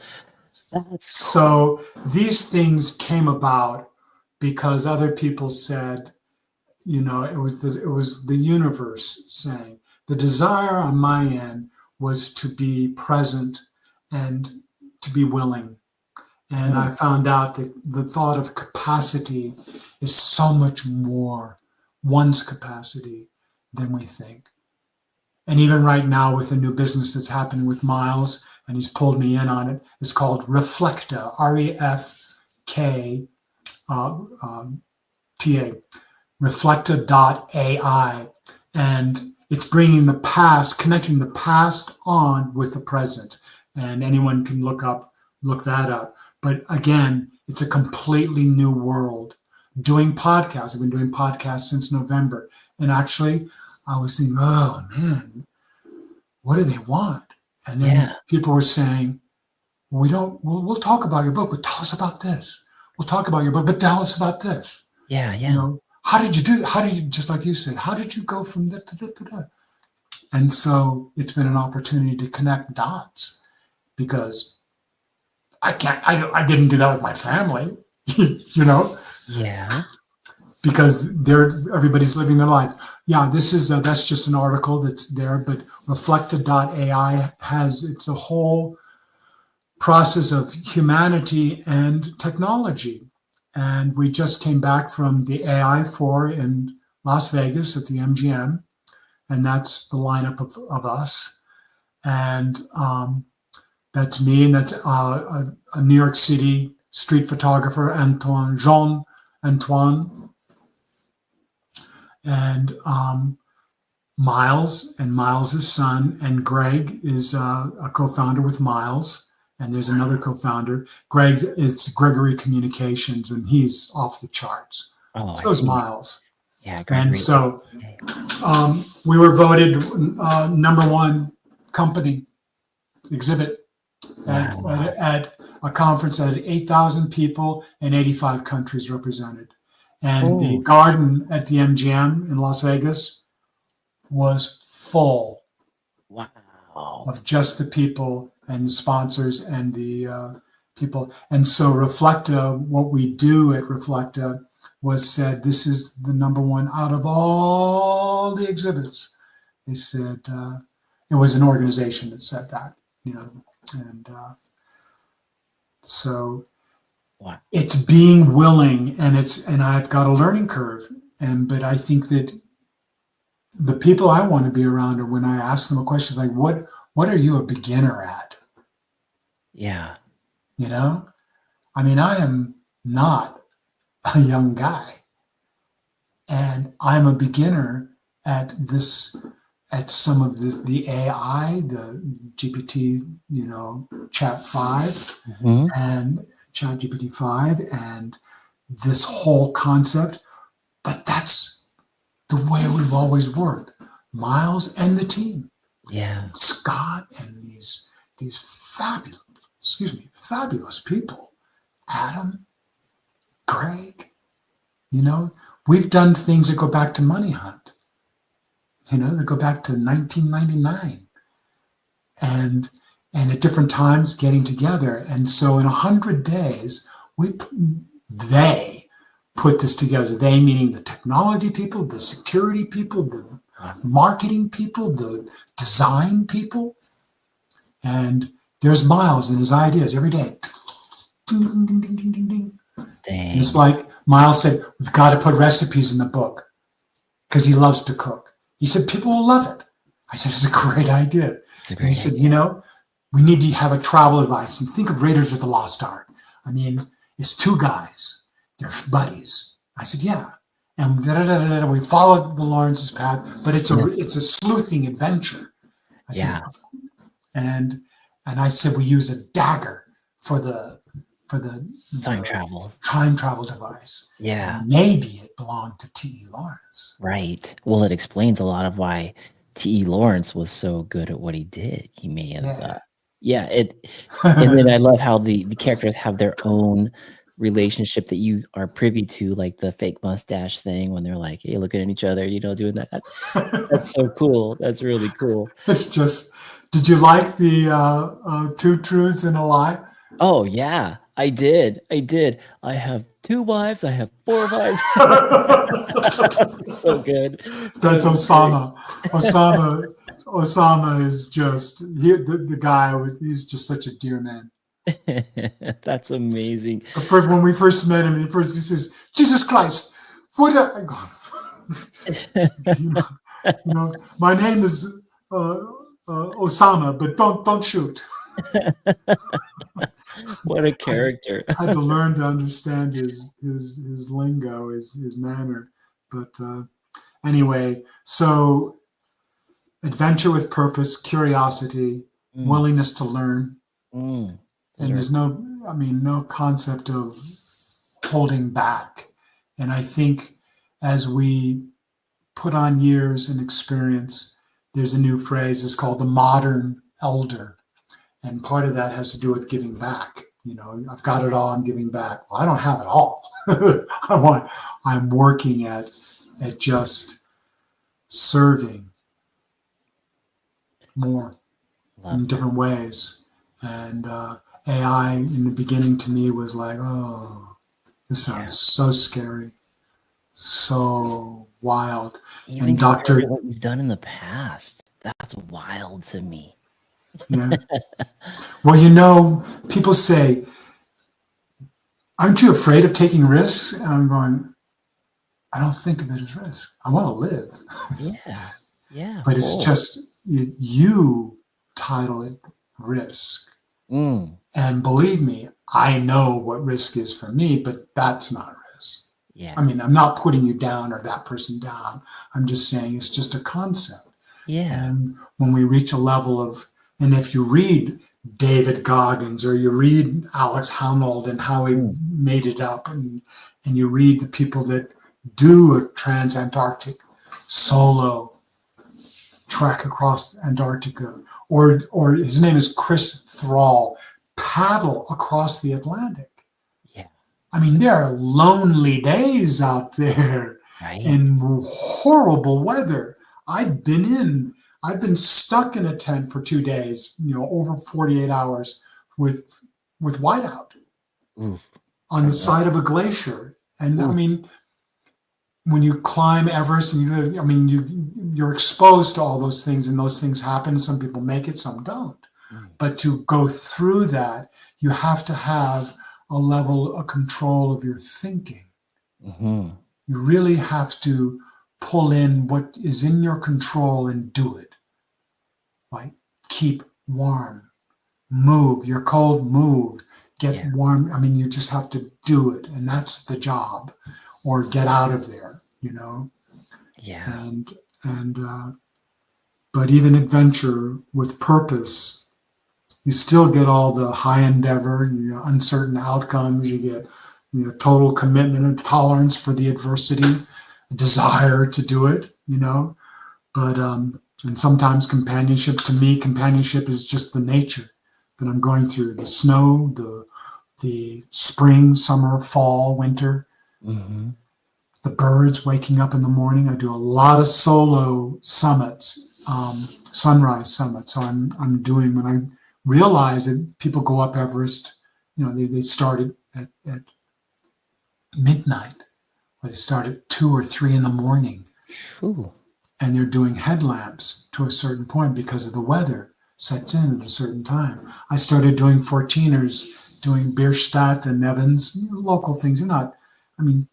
So these things came about because other people said, it was the universe saying. The desire on my end was to be present and to be willing. And I found out that the thought of capacity is so much more one's capacity than we think. And even right now with a new business that's happening with Miles, and he's pulled me in on it, it's called Reflecta, REFKTA, Reflecta.ai. And it's bringing the past, connecting the past on with the present. And anyone can look that up. But again, it's a completely new world. Doing podcasts, I've been doing podcasts since November. And actually, I was thinking, oh man, what do they want? And then people were saying, we'll talk about your book, but tell us about this. We'll talk about your book, but tell us about this. Yeah. How did you do? How did you, just like you said, how did you go from that to that to that? And so it's been an opportunity to connect dots because I didn't do that with my family, Yeah. because everybody's living their life. Yeah, that's just an article that's there, but Reflecta.ai it's a whole process of humanity and technology. And we just came back from the AI4 in Las Vegas at the MGM, and that's the lineup of us. And that's me, and that's a New York City street photographer, Jean Antoine, and Miles and Miles's son, and Greg is a co-founder with Miles. And there's another co-founder, Greg. It's Gregory Communications, and he's off the charts. Oh, so is Miles. Yeah, Gregory. And so we were voted #1 company exhibit at a conference that had 8,000 people and 85 countries represented. And the garden at the MGM in Las Vegas was full of just the people and the sponsors and the people. And so Reflecta, what we do at Reflecta was said, this is the #1 out of all the exhibits. They said, it was an organization that said that, and so it's being willing, and I've got a learning curve. But I think that the people I want to be around are when I ask them a question like, what are you a beginner at? Yeah. I mean, I am not a young guy, and I'm a beginner at some of the AI, the GPT, Chat 5 and Chat GPT 5 and this whole concept. But that's the way we've always worked. Miles and the team. Yeah. Scott and these fabulous people. Adam, Greg, we've done things that go back to Money Hunt, that go back to 1999. and at different times getting together. And so in 100 days, they put this together. They meaning the technology people, the security people, the marketing people, the design people. And there's Miles and his ideas every day. Ding, ding, ding, ding, ding, ding, ding. Dang. It's like Miles said, we've got to put recipes in the book because he loves to cook. He said, people will love it. I said, it's a great idea. It's a And great he said, idea. we need to have a travel advice. And think of Raiders of the Lost Ark. I mean, it's two guys. They're buddies. I said, yeah. And we followed the Lawrence's path, but it's a sleuthing adventure. I said, Yeah. and I said we use a dagger for the Time travel. time travel device. Yeah. Maybe it belonged to T.E. Lawrence. Right. Well, it explains a lot of why T.E. Lawrence was so good at what he did. He may have, and then I love how the characters have their own relationship that you are privy to, like the fake mustache thing when they're like, hey, looking at each other, doing that. That's so cool. That's really cool. It's just, did you like the Two Truths and a Lie? Oh, yeah, I did. I have 2 wives. I have 4 wives. So good. That's Osama. Osama is just the guy he's just such a dear man. That's amazing. When we first met him, he says, Jesus Christ, what I go, my name is Osama, but don't shoot. What a character. I had to learn to understand his lingo, his manner. But anyway, so adventure with purpose, curiosity, willingness to learn. And there's no concept of holding back. And I think as we put on years and experience, there's a new phrase, it's called the modern elder. And part of that has to do with giving back. I've got it all, I'm giving back. Well, I don't have it all. I'm working at just serving more in different ways. And AI in the beginning to me was like, oh, this sounds so scary, so wild. Even and Dr. what you've done in the past, that's wild to me. Yeah. Well, people say, aren't you afraid of taking risks? And I'm going, I don't think of it as risk. I want to live. Yeah. But it's just, you title it risk. And believe me, I know what risk is for me, but that's not risk. Yeah. I mean, I'm not putting you down or that person down. I'm just saying it's just a concept. Yeah. And when we reach a level of, and if you read David Goggins or you read Alex Honnold and how he made it up, and you read the people that do a trans-Antarctic solo trek across Antarctica, or his name is Chris Thrall, paddle across the Atlantic. Yeah. I mean, there are lonely days out there in horrible weather. I've been stuck in a tent for 2 days, over 48 hours with whiteout on the side of a glacier. And I mean, when you climb Everest, and you're exposed to all those things, and those things happen. Some people make it, some don't. But to go through that, you have to have a level of control of your thinking. You really have to pull in what is in your control and do it. Like keep warm, move. You're cold, move. Get warm. I mean, you just have to do it, and that's the job. Or get out of there, Yeah. But even adventure with purpose, you still get all the high endeavor, uncertain outcomes. You get total commitment and tolerance for the adversity, a desire to do it, But and sometimes companionship, to me, companionship is just the nature that I'm going through. The snow, the spring, summer, fall, winter. The birds waking up in the morning. I do a lot of solo summits, Sunrise Summit. So I'm doing, when I realize that people go up Everest, they start at midnight, or they start at 2 or 3 in the morning, Phew. and they're doing headlamps to a certain point because of the weather sets in at a certain time. I started doing 14ers, doing Bierstadt and Evans, local things. I mean,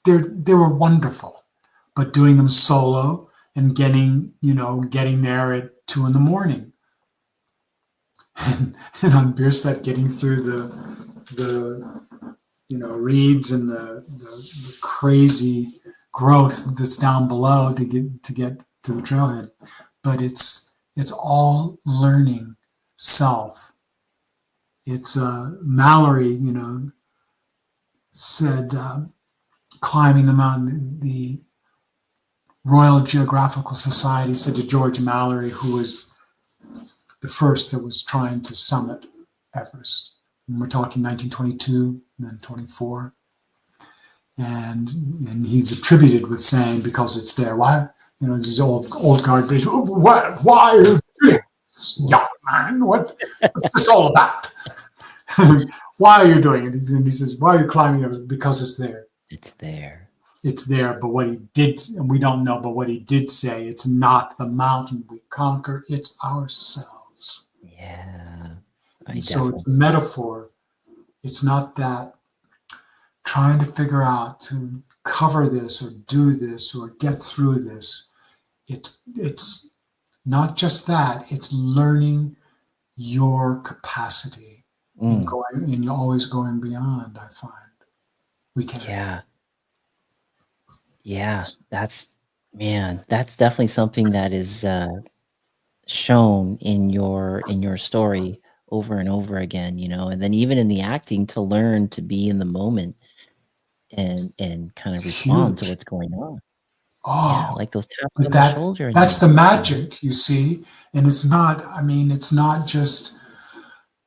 they were wonderful, but doing them solo and getting there at 2 in the morning, and on Bierstadt getting through the reeds and the crazy growth that's down below to get to the trailhead. But it's all learning self. It's Mallory, said, climbing the mountain, the Royal Geographical Society said to George Mallory, who was the first that was trying to summit Everest, and we're talking 1922 and then 24, and he's attributed with saying, because it's there, why, these old guard bridge, why are you doing this, young man? What's this all about? Why are you doing it? And he says, why are you climbing it? Because it's there. It's there. It's there. But what he did, and we don't know, but what he did say, it's not the mountain we conquer, it's ourselves. Yeah. So it's a metaphor. It's not that trying to figure out to cover this or do this or get through this. It's not just that. It's learning your capacity and always going beyond. I find we can. Yeah. That's definitely something that is shown in your story over and over again, and then even in the acting, to learn to be in the moment and kind of respond to what's going on. Yeah, like those taps on the shoulder. That's the magic, you see. And it's not just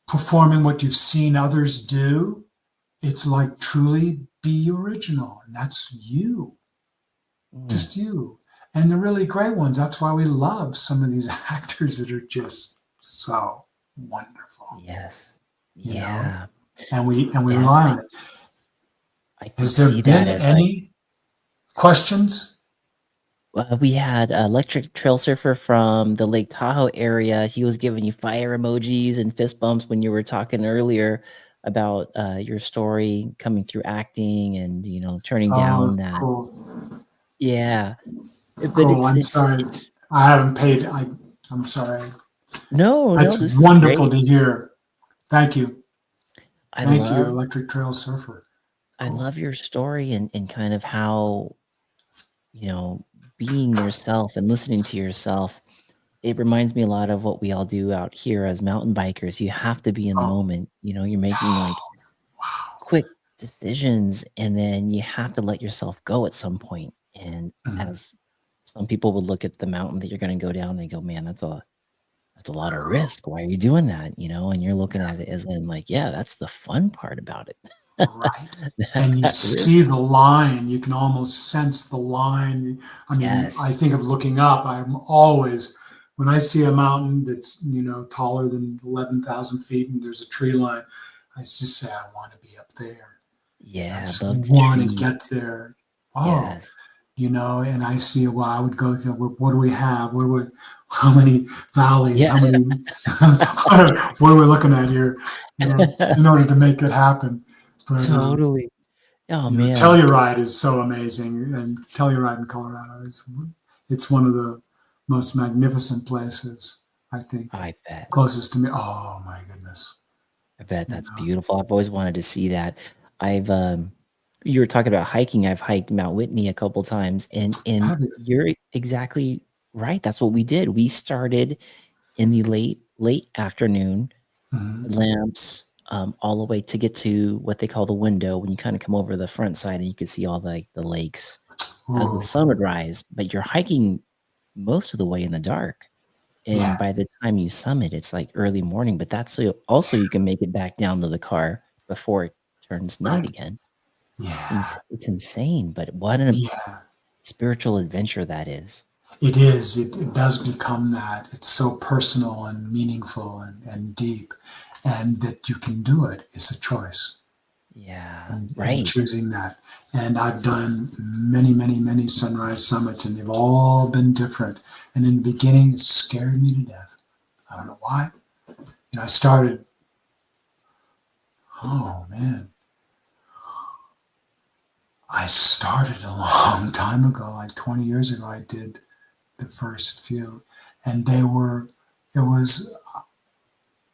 performing what you've seen others do. It's like truly be original, and that's you. Just you. And the really great ones, that's why we love some of these actors that are just so wonderful. Yes. Yeah. And we rely on it. Has there been any questions? We had Electric Trail Surfer from the Lake Tahoe area. He was giving you fire emojis and fist bumps when you were talking earlier about your story coming through acting and, turning down that. Cool. Yeah. Cool. I'm sorry. I haven't paid. I'm sorry. No, that's wonderful to hear. Thank you. Thank you, Electric Trail Surfer. Cool. I love your story and kind of how, being yourself and listening to yourself. It reminds me a lot of what we all do out here as mountain bikers. You have to be in the moment. You're making quick decisions, and then you have to let yourself go at some point. And as some people would look at the mountain that you're going to go down, they go, man, that's a lot of risk. Why are you doing that? And you're looking at it as in like, yeah, that's the fun part about it. Right. And you see the line, you can almost sense the line. I mean, I think of looking up. I'm always, when I see a mountain that's, taller than 11,000 feet and there's a tree line, I just say, I want to be up there. Yeah. I just want to get there. Oh, and I see, I would go through, what do we have? How many valleys? Yeah. How many, what are we looking at here, in order to make it happen? But, totally. Oh, man. Telluride is so amazing, and Telluride in Colorado it's one of the most magnificent places, I think. I bet. Closest to me. Oh my goodness. I bet that's beautiful. I've always wanted to see that. You were talking about hiking. I've hiked Mount Whitney a couple times, and you're exactly right. That's what we did. We started in the late afternoon, lamps, all the way to get to what they call the window, when you kind of come over the front side and you can see all the lakes as the sun would rise. But you're hiking most of the way in the dark, and by the time you summit, it's like early morning. But that's also you can make it back down to the car before it turns night again. Yeah, it's insane. But what a spiritual adventure that is. It is. It does become that. It's so personal and meaningful and deep, and that you can do it. It's a choice, Yeah, and right. choosing that. And I've done many, many, many sunrise summits, and they've all been different. And in the beginning, it scared me to death. I don't know why. And I started. Oh man, I started a long time ago, like 20 years ago. I did the first few, and they were. It was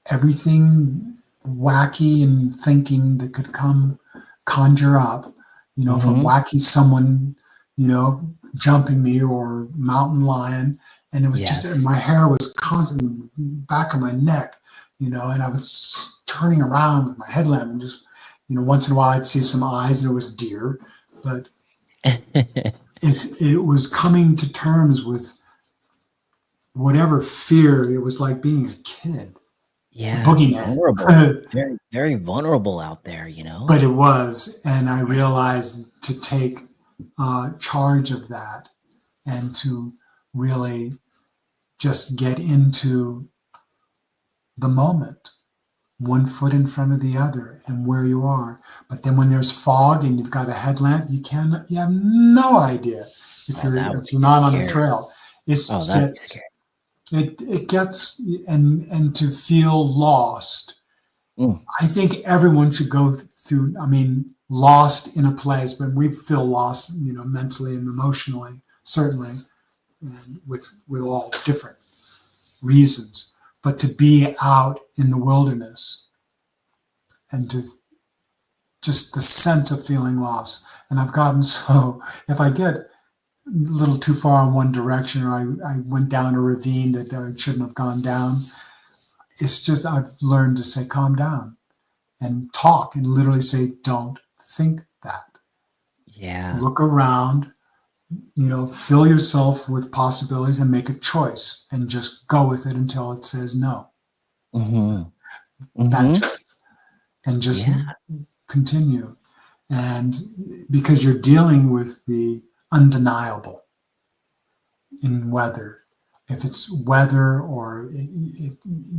everything wacky and thinking that could come conjure up, from Hmm. wacky someone, jumping me or mountain lion. And it was just, and Yes. my hair was constantly back of my neck, and I was turning around with my headlamp and just, once in a while I'd see some eyes and it was deer, but it was coming to terms with whatever fear. It was like being a kid, the Yeah, boogeyman. vulnerable. Very, very vulnerable out there, you know? But it was, and I Yeah. realized to take charge of that and to really just get into the moment, one foot in front of the other, and where you are. But then when there's fog and you've got a headlamp, you have no idea if Oh, you're that would if be you're not on a scary. trail. Oh, It's that'd be gets scary. it gets and to feel lost. Mm, I think everyone should go through, I mean, lost in a place, but we feel lost, mentally and emotionally, certainly, and with all different reasons. But to be out in the wilderness and to just the sense of feeling lost. And I've gotten so, if I get a little too far in one direction or I went down a ravine that I shouldn't have gone down, it's just I've learned to say, calm down and talk and literally say, don't think that. yeah. Look around, fill yourself with possibilities and make a choice and just go with it until it says no. Mhm. That Mhm. choice. And just Yeah. continue. And because you're dealing with the undeniable in weather. If it's weather or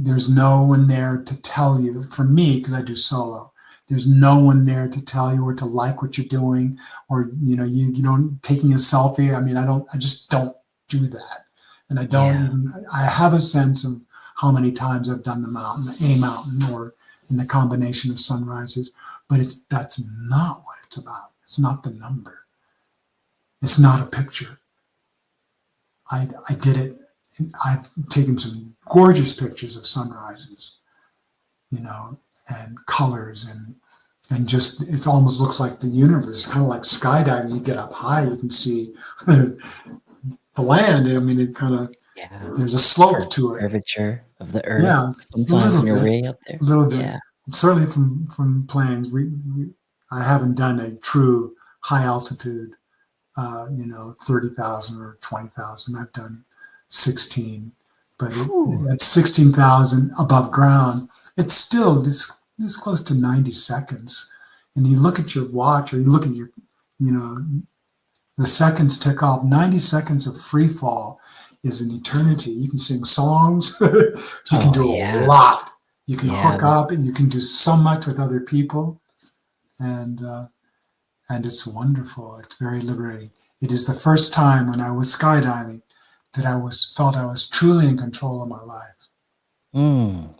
there's no one there to tell you, for me, because I do solo, there's no one there to tell you or to like what you're doing or, you don't taking a selfie. I mean, I just don't do that. And Yeah. I have a sense of how many times I've done a mountain or in the combination of sunrises, but that's not what it's about. It's not the number. It's not a picture. I did it. I've taken some gorgeous pictures of sunrises, and colors and just it almost looks like the universe. It's kind of like skydiving. You get up high, you can see the land. I mean, it kind of Yeah. there's a slope Cur to it. curvature of the earth Yeah, a sometimes little when you're bit, way up there. a little bit. Yeah. Certainly from planes, I haven't done a true high altitude 30,000 or 20,000. I've done 16, but Whew. at 16,000 above ground, it's still this close to 90 seconds. And you look at your watch or you look at you know, the seconds tick off. 90 seconds of free fall is an eternity. You can sing songs. You can Oh, do a yeah. lot. You can Yeah, hook up and you can do so much with other people. And it's wonderful. It's very liberating. It is the first time when I was skydiving that felt I was truly in control of my life. mm,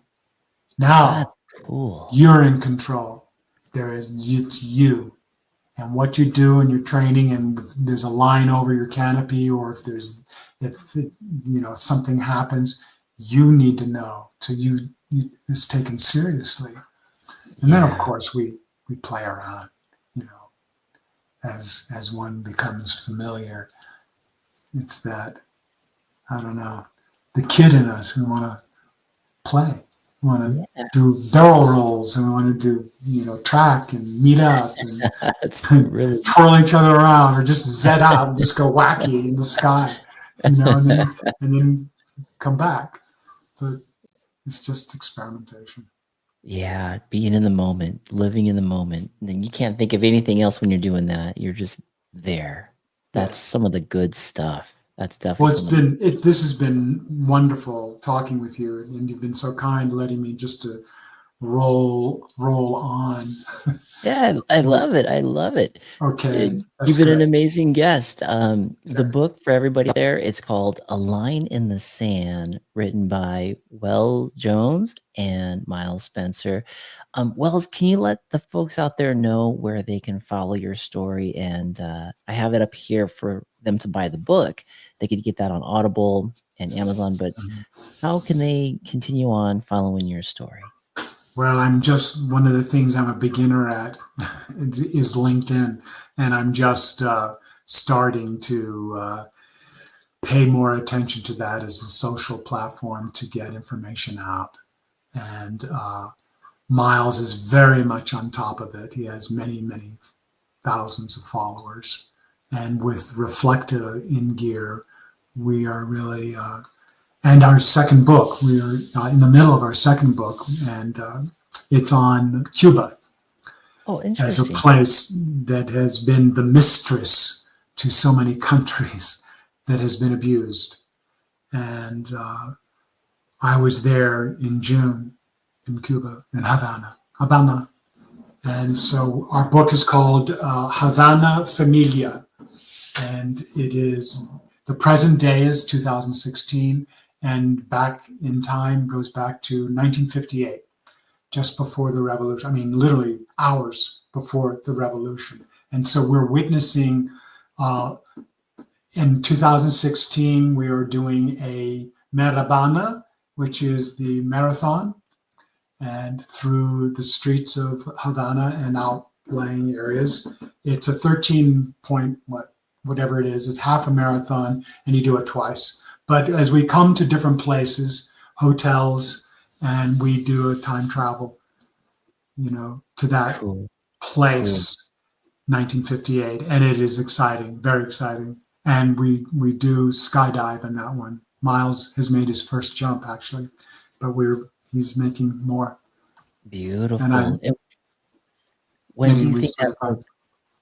Now that's cool. you're in control. It's you and what you do in your training, and there's a line over your canopy, or if something happens, you need to know. So it's taken seriously. And then of Yeah. course we play around, you know, as one becomes familiar. It's that, I don't know, the kid in us who want to play, want to Yeah. do barrel rolls, and we want to do, track and meet up and, That's and really twirl each other around, or just zed out and just go wacky in the sky, and then come back. But it's just experimentation. yeah, being in the moment, living in the moment. Then you can't think of anything else when you're doing that. You're just there. That's Yes. some of the good stuff. That's definitely Well, it's something. been this has been wonderful talking with you, and you've been so kind, letting me just to roll on. Yeah, I love it. I love it. Okay, that's You've been an great. amazing guest. The Okay. book for everybody out there, it's called A Line in the Sand, written by Wells Jones and Miles Spencer. Wells, can you let the folks out there know where they can follow your story? And I have it up here for them to buy the book. They could get that on Audible and Amazon, but how can they continue on following your story? Well, I'm just one of the things I'm a beginner at is LinkedIn, and I'm just starting to pay more attention to that as a social platform to get information out. And Miles is very much on top of it. He has many, many thousands of followers. And with Reflecta in gear, we are really, and our second book, we are in the middle of our second book, and it's on Cuba Oh, as a interesting. place that has been the mistress to so many countries that has been abused. And I was there in June in Cuba, in Havana. And so our book is called Havana Familia, and it is the present day is 2016, and back in time goes back to 1958, just before the revolution. I mean, literally hours before the revolution. And so we're witnessing uh, in 2016, we are doing a Marabana, which is the marathon, and through the streets of Havana and outlying areas. It's a 13 point, whatever it is, it's half a marathon, and you do it twice. But as we come to different places, hotels, and we do a time travel, to that Cool. Cool. place, 1958, and it is exciting, very exciting. And we do skydive in that one. Miles has made his first jump actually, but he's making more, and Beautiful. I'm And when do getting you think that recertified. book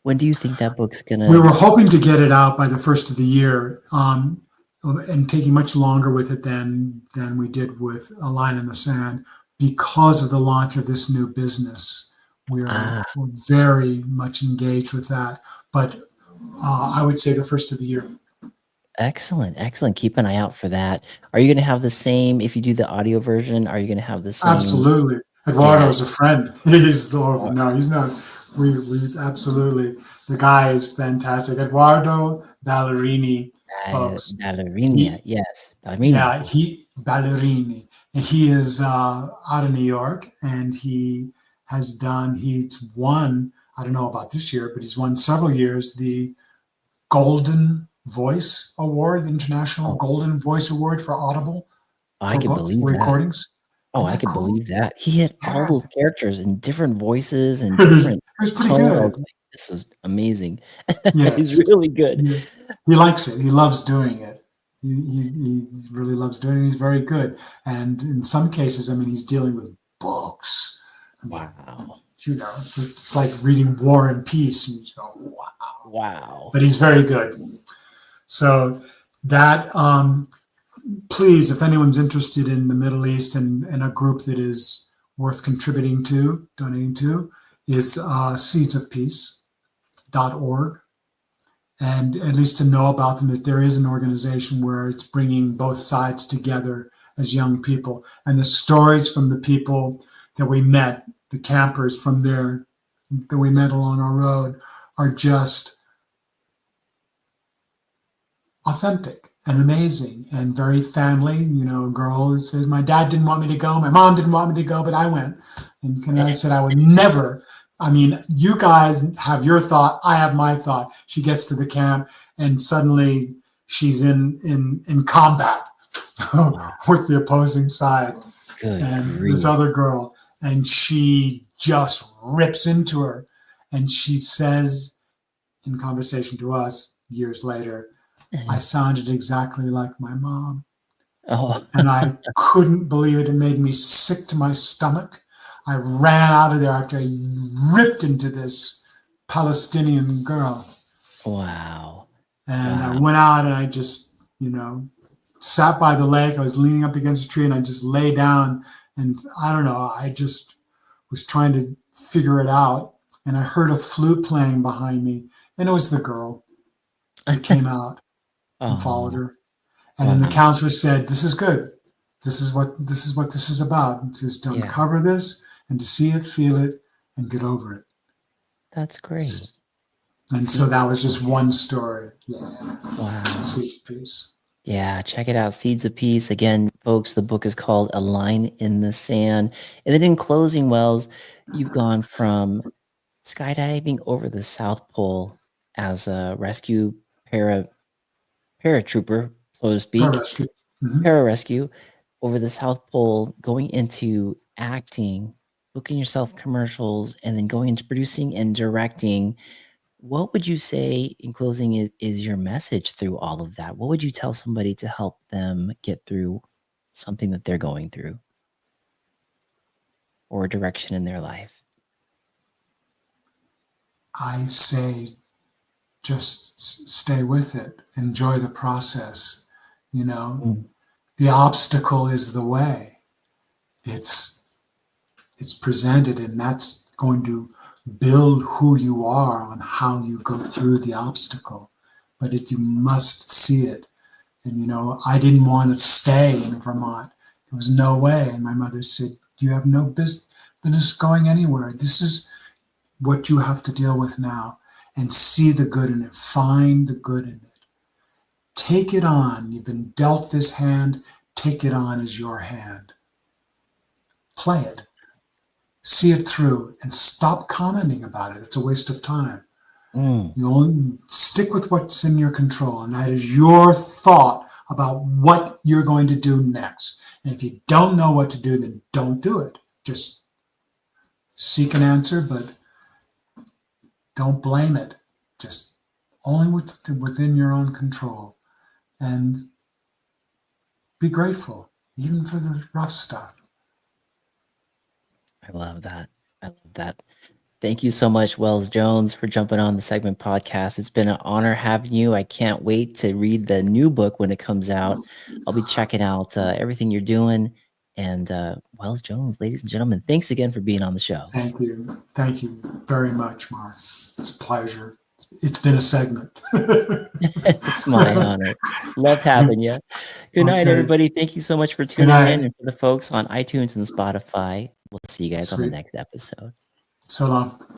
when do you think that book's We gonna were hoping to get it out by the first of the year, and taking much longer with it than we did with A Line in the Sand because of the launch of this new business. We're Ah, very much engaged with that, but I would say the first of the year. excellent, excellent. Keep an eye out for that. Are you gonna have the same if you do the audio version, are you gonna have the same? Absolutely. Yeah. Eduardo's a friend. He's Oh, no, he's not. We absolutely. The guy is fantastic. Eduardo Ballerini, folks. ballerina, He, yes, ballerina. yeah, he Ballerini. And he is out of New York, and he's won. I don't know about this year, but he's won several years the Golden Voice Award, the International Oh, Golden Voice Award for Audible I for could book for believe that. recordings. Oh, Isn't I that could cool? believe that. He had all Yeah. those characters in different voices and It different was pretty tone. I good. was like, "This is amazing." He's Yes, really good. yes. He likes it. He loves doing it. He really loves doing it. He's very good. And in some cases, I mean, he's dealing with books. I mean, Wow. it's like reading War and Peace. And you go, wow. Wow. But he's very good. So that, please, if anyone's interested in the Middle East and a group that is worth contributing to, donating to, is seedsofpeace.org. And at least to know about them, that there is an organization where it's bringing both sides together as young people. And the stories from the people that we met, the campers from there that we met along our road, are just authentic and amazing and very family. A girl that says, my dad didn't want me to go, my mom didn't want me to go, but I went. And I said, I would never. I mean, you guys have your thought, I have my thought. She gets to the camp, and suddenly she's in combat Wow. with the opposing side, Good and this grief. other girl, and she just rips into her, and she says in conversation to us years later, I sounded exactly like my mom. Oh, And I couldn't believe it. It made me sick to my stomach. I ran out of there after I ripped into this Palestinian girl. wow. And I Wow. went out and I just you know, sat by the lake. I was leaning up against a tree and I just lay down and I don't know, I just was trying to figure it out. And I heard a flute playing behind me and it was the girl that came out and followed Oh, her. And then the wow. counselor said, "This is good. This is about. It's just to Yeah, uncover this and to see it, feel it, and get over it." that's great. And so Seeds that of was just Peace. one story. Yeah, Wow. sweet piece. Yeah, check it out. Seeds of Peace. Again, folks, the book is called A Line in the Sand. And then in closing, Wells, you've gone from skydiving over the South Pole as a rescue para paratrooper, so to speak, Pararescue. Hmm. pararescue over the South Pole, going into acting, booking yourself commercials, and then going into producing and directing. What would you say in closing is your message through all of that? What would you tell somebody to help them get through something that they're going through or a direction in their life? I say just stay with it. Enjoy the process. You know, Mm, the obstacle is the way. It's it's presented, and that's going to build who you are on how you go through the obstacle. But you must see it. And I didn't want to stay in Vermont. There was no way. And my mother said, "You have no business going anywhere. This is what you have to deal with now, and see the good in it. Find the good in it. Take it on. You've been dealt this hand. Take it on as your hand. Play it. See it through, and stop commenting about it. It's a waste of time. mm. You only stick with what's in your control, and that is your thought about what you're going to do next. And if you don't know what to do, then don't do it. Just seek an answer, but don't blame it. Just only within your own control, and be grateful, even for the rough stuff. I love that. I love that. Thank you so much, Wells Jones, for jumping on the Segment Podcast. It's been an honor having you. I can't wait to read the new book when it comes out. I'll be checking out everything you're doing. And Wells Jones, ladies and gentlemen, thanks again for being on the show. Thank you. Thank you very much, Mark. It's a pleasure. It's been a segment. It's my honor. Love having you. Good night, Okay. everybody. Thank you so much for Good tuning in. night. And for the folks on iTunes and Spotify, we'll see you guys on the Sweet. next episode. So long.